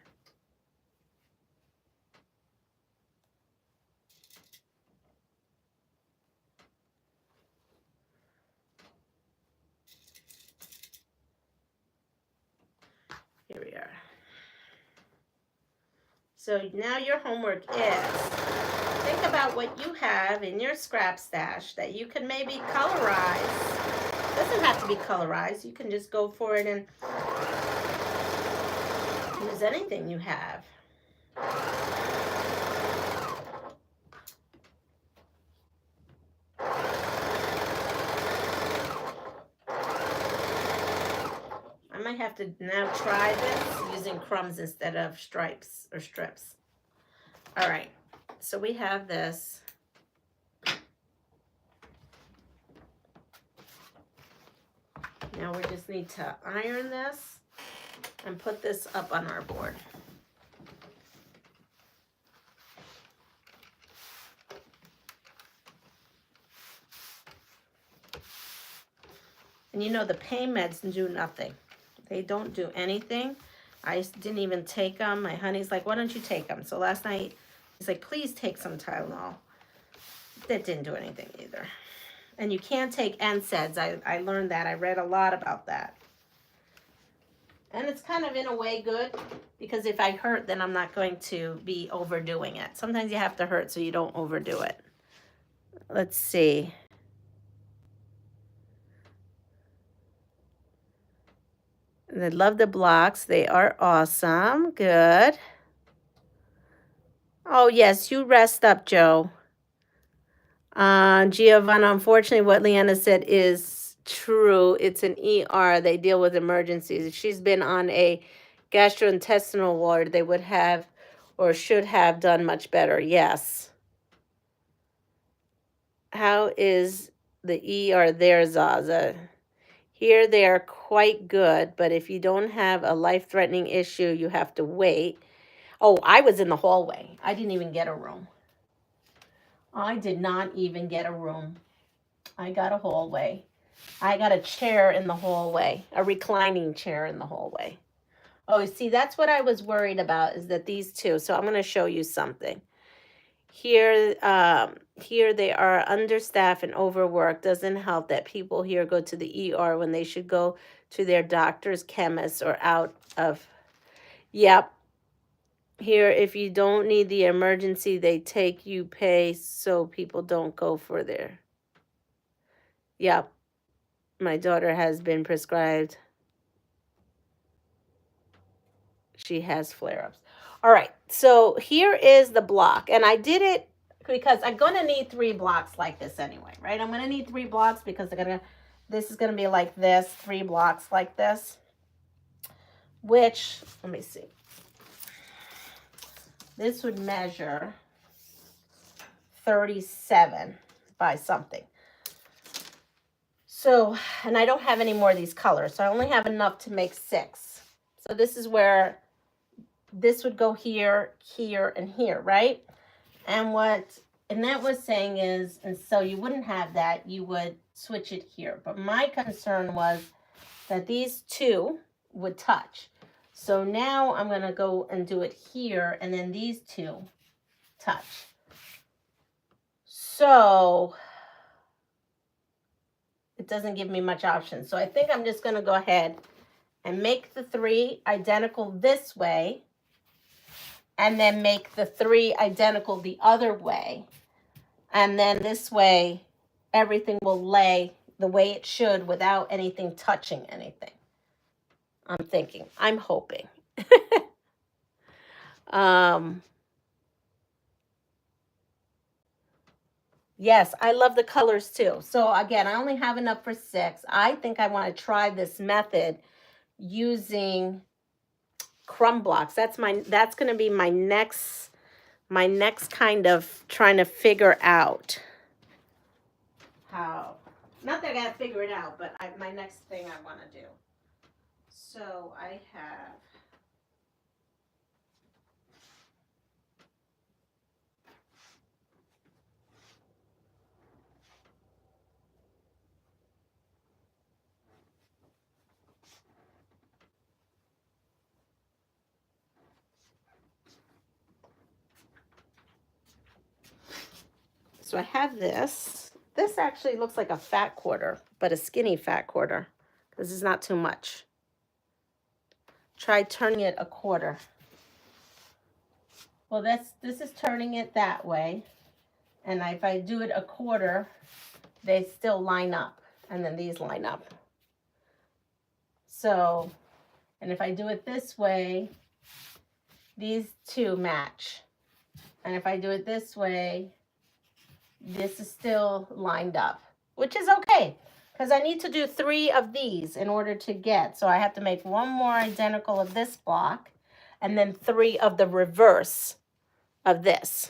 Here we are. So now your homework is, think about what you have in your scrap stash that you can maybe colorize. It doesn't have to be colorized. You can just go for it and use anything you have. might have to now try this using crumbs instead of stripes or strips. All right, so we have this. Now we just need to iron this and put this up on our board. And you know, the pain meds do nothing. They don't do anything. I didn't even take them. My honey's like, why don't you take them? So last night, he's like, please take some Tylenol. That didn't do anything either. And you can't take NSAIDs. I learned that. I read a lot about that. And it's kind of in a way good, because if I hurt, then I'm not going to be overdoing it. Sometimes you have to hurt so you don't overdo it. Let's see. And I love the blocks. They are awesome. Good. Oh, yes, you rest up, Joe. Giovanna, unfortunately, what Leanna said is true. It's an ER. They deal with emergencies. If she's been on a gastrointestinal ward, they would have or should have done much better. Yes. How is the ER there, Zaza? Here they are quite good, but if you don't have a life-threatening issue, you have to wait. Oh, I was in the hallway. I didn't even get a room. I did not even get a room. I got a hallway. I got a chair in the hallway, a reclining chair in the hallway. Oh, see, that's what I was worried about, is that these two. So I'm going to show you something. Here they are understaffed and overworked. Doesn't help that people here go to the ER when they should go to their doctors, chemists, or out of. Yep. Here, if you don't need the emergency, they take you pay so people don't go for there. Yep. My daughter has been prescribed. She has flare-ups. All right, so here is the block. And I did it because I'm going to need 3 blocks like this anyway, right? I'm going to need 3 blocks because this is going to be like this, 3 blocks like this. Which, let me see. This would measure 37 by something. So, and I don't have any more of these colors, so I only have enough to make 6. So this is where this would go here, here, and here, right? And what Annette was saying is, and so you wouldn't have that, you would switch it here. But my concern was that these 2 would touch. So now I'm going to go and do it here, and then these 2 touch. So it doesn't give me much option. So I think I'm just going to go ahead and make the 3 identical this way, and then make the 3 identical the other way. And then this way, everything will lay the way it should without anything touching anything. I'm thinking, I'm hoping. Yes, I love the colors too. So again, I only have enough for 6. I think I want to try this method using crumb blocks. That's going to be my next kind of trying to figure out how, not that I got to figure it out, but my next thing I want to do. So I have So I have this. This actually looks like a fat quarter, but a skinny fat quarter, because it's not too much. Try turning it a quarter. Well, this is turning it that way. And if I do it a quarter, they still line up. And then these line up. So, and if I do it this way, these 2 match. And if I do it this way, this is still lined up, which is okay, because I need to do 3 of these in order to get. So I have to make 1 more identical of this block and then 3 of the reverse of this.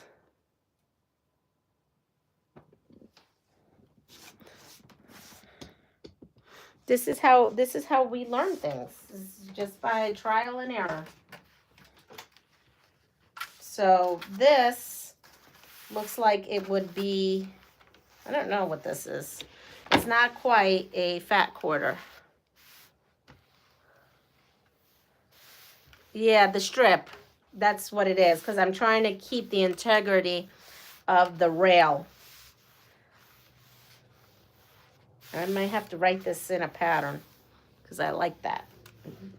This is how we learn things. This is just by trial and error. So this looks like it would be, I don't know what this is. It's not quite a fat quarter. Yeah, the strip. That's what it is, because I'm trying to keep the integrity of the rail. I might have to write this in a pattern because I like that.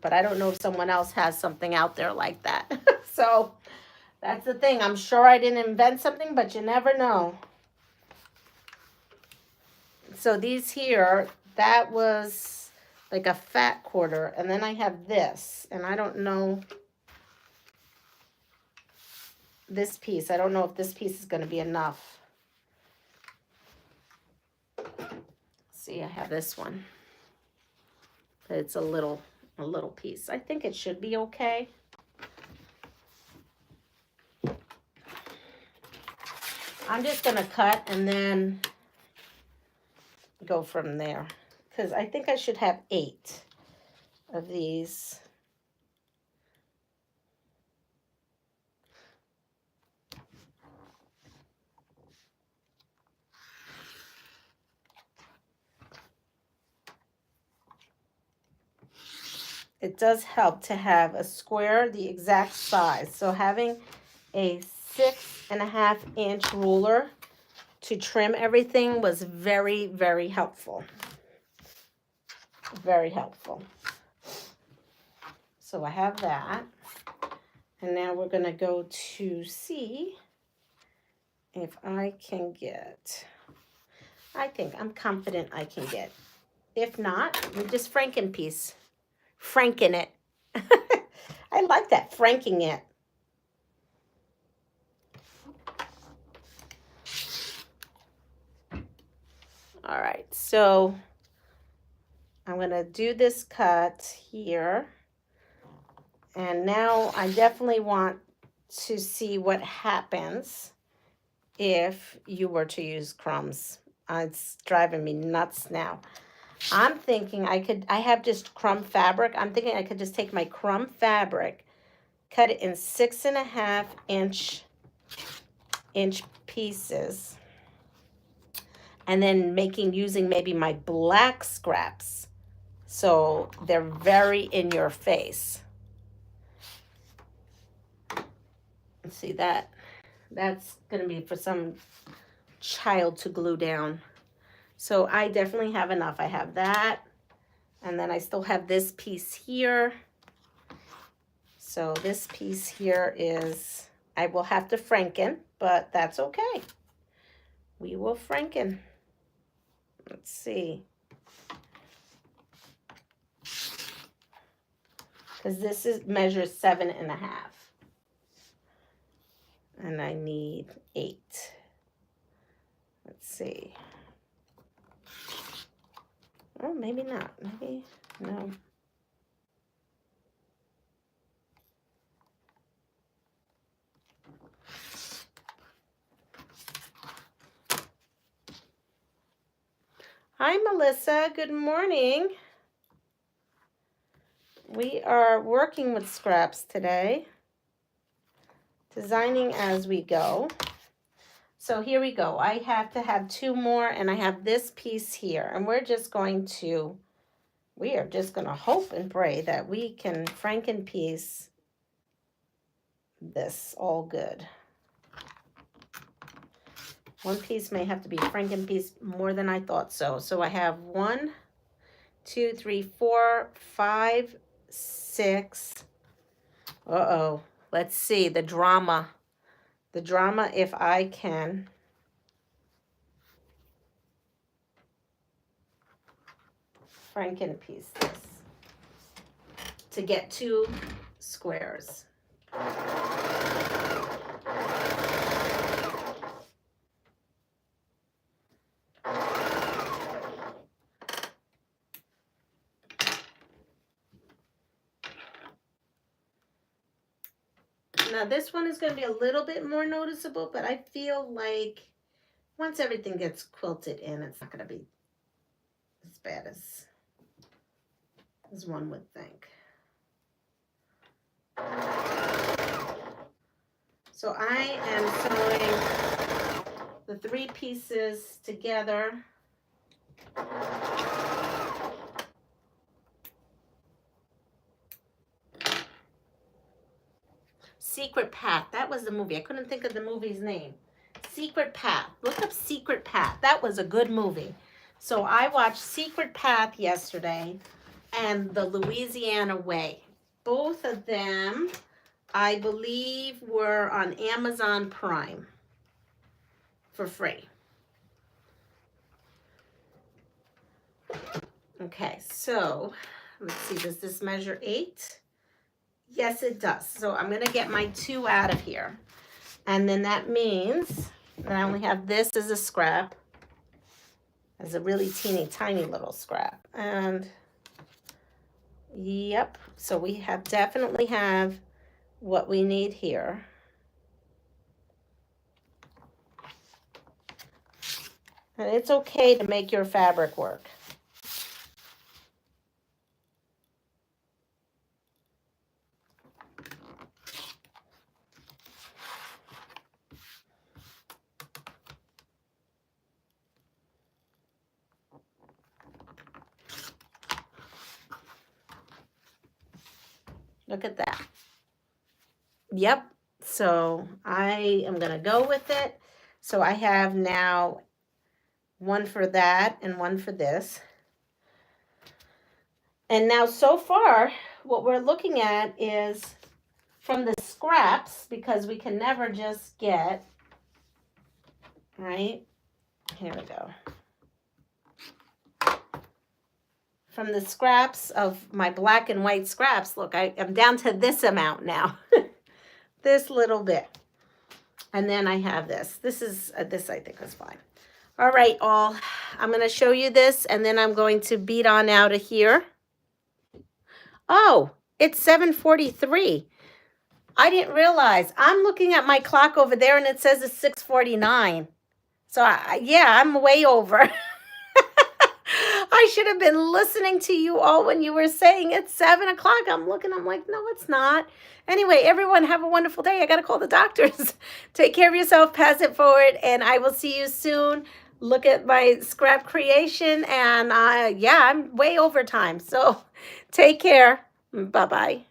But I don't know if someone else has something out there like that. So that's the thing. I'm sure I didn't invent something, but you never know. So these here, that was like a fat quarter. And then I have this. And I don't know this piece. I don't know if this piece is going to be enough. See, I have this one. But it's a little piece. I think it should be okay. I'm just going to cut and then go from there. Because I think I should have 8 of these. It does help to have a square the exact size. So having a 6.5 inch ruler to trim everything was very, very helpful. Very helpful. So I have that. And now we're going to go to see if I can get, I'm confident I can get. If not, we just Franken-piece. Franken it. I like that, franking it. All right, so I'm going to do this cut here. And now I definitely want to see what happens if you were to use crumbs. It's driving me nuts now. I'm thinking I have just crumb fabric. I'm thinking I could just take my crumb fabric, cut it in 6.5 inch pieces, and then using maybe my black scraps. So they're very in your face. See that? That's going to be for some child to glue down. So I definitely have enough. I have that. And then I still have this piece here. So this piece here is, I will have to Franken, but that's okay. We will Franken. Let's see. Because this measures 7.5. And I need 8. Let's see. Oh, maybe not. Maybe, no. Hi, Melissa. Good morning. We are working with scraps today. Designing as we go. So here we go. I have to have 2 more, and I have this piece here. And we are just going to hope and pray that we can Franken-piece this all good. One piece may have to be Franken-piece more than I thought so. So I have 1, 2, 3, 4, 5, 6. Uh-oh. Let's see the drama. The drama if I can Franken-piece this to get 2 squares. Now this one is going to be a little bit more noticeable, but I feel like once everything gets quilted in, it's not going to be as bad as one would think. So I am sewing the 3 pieces together. Secret Path. That was the movie. I couldn't think of the movie's name. Secret Path. Look up Secret Path. That was a good movie. So I watched Secret Path yesterday and The Louisiana Way. Both of them, I believe, were on Amazon Prime for free. Okay, so let's see. Does this measure 8? Yes, it does. So I'm going to get my 2 out of here. And then that means that I only have this as a scrap, as a really teeny tiny little scrap. And yep, so we have definitely have what we need here. And it's okay to make your fabric work. Look at that. Yep. So I am going to go with it. So I have now one for that and one for this. And now so far, what we're looking at is from the scraps, because we can never just get, right? Here we go. From the scraps of my black and white scraps, look, I'm down to this amount now. This little bit. And then I have this. This I think is fine. All right, all. I'm going to show you this, and then I'm going to beat on out of here. Oh, it's 7:43. I didn't realize. I'm looking at my clock over there, and it says it's 6:49. So, yeah, I'm way over. I should have been listening to you all when you were saying it's 7 o'clock. I'm looking, I'm like, no, it's not. Anyway, everyone have a wonderful day. I got to call the doctors. Take care of yourself, pass it forward, and I will see you soon. Look at my scrap creation, and yeah, I'm way over time. So take care. Bye-bye.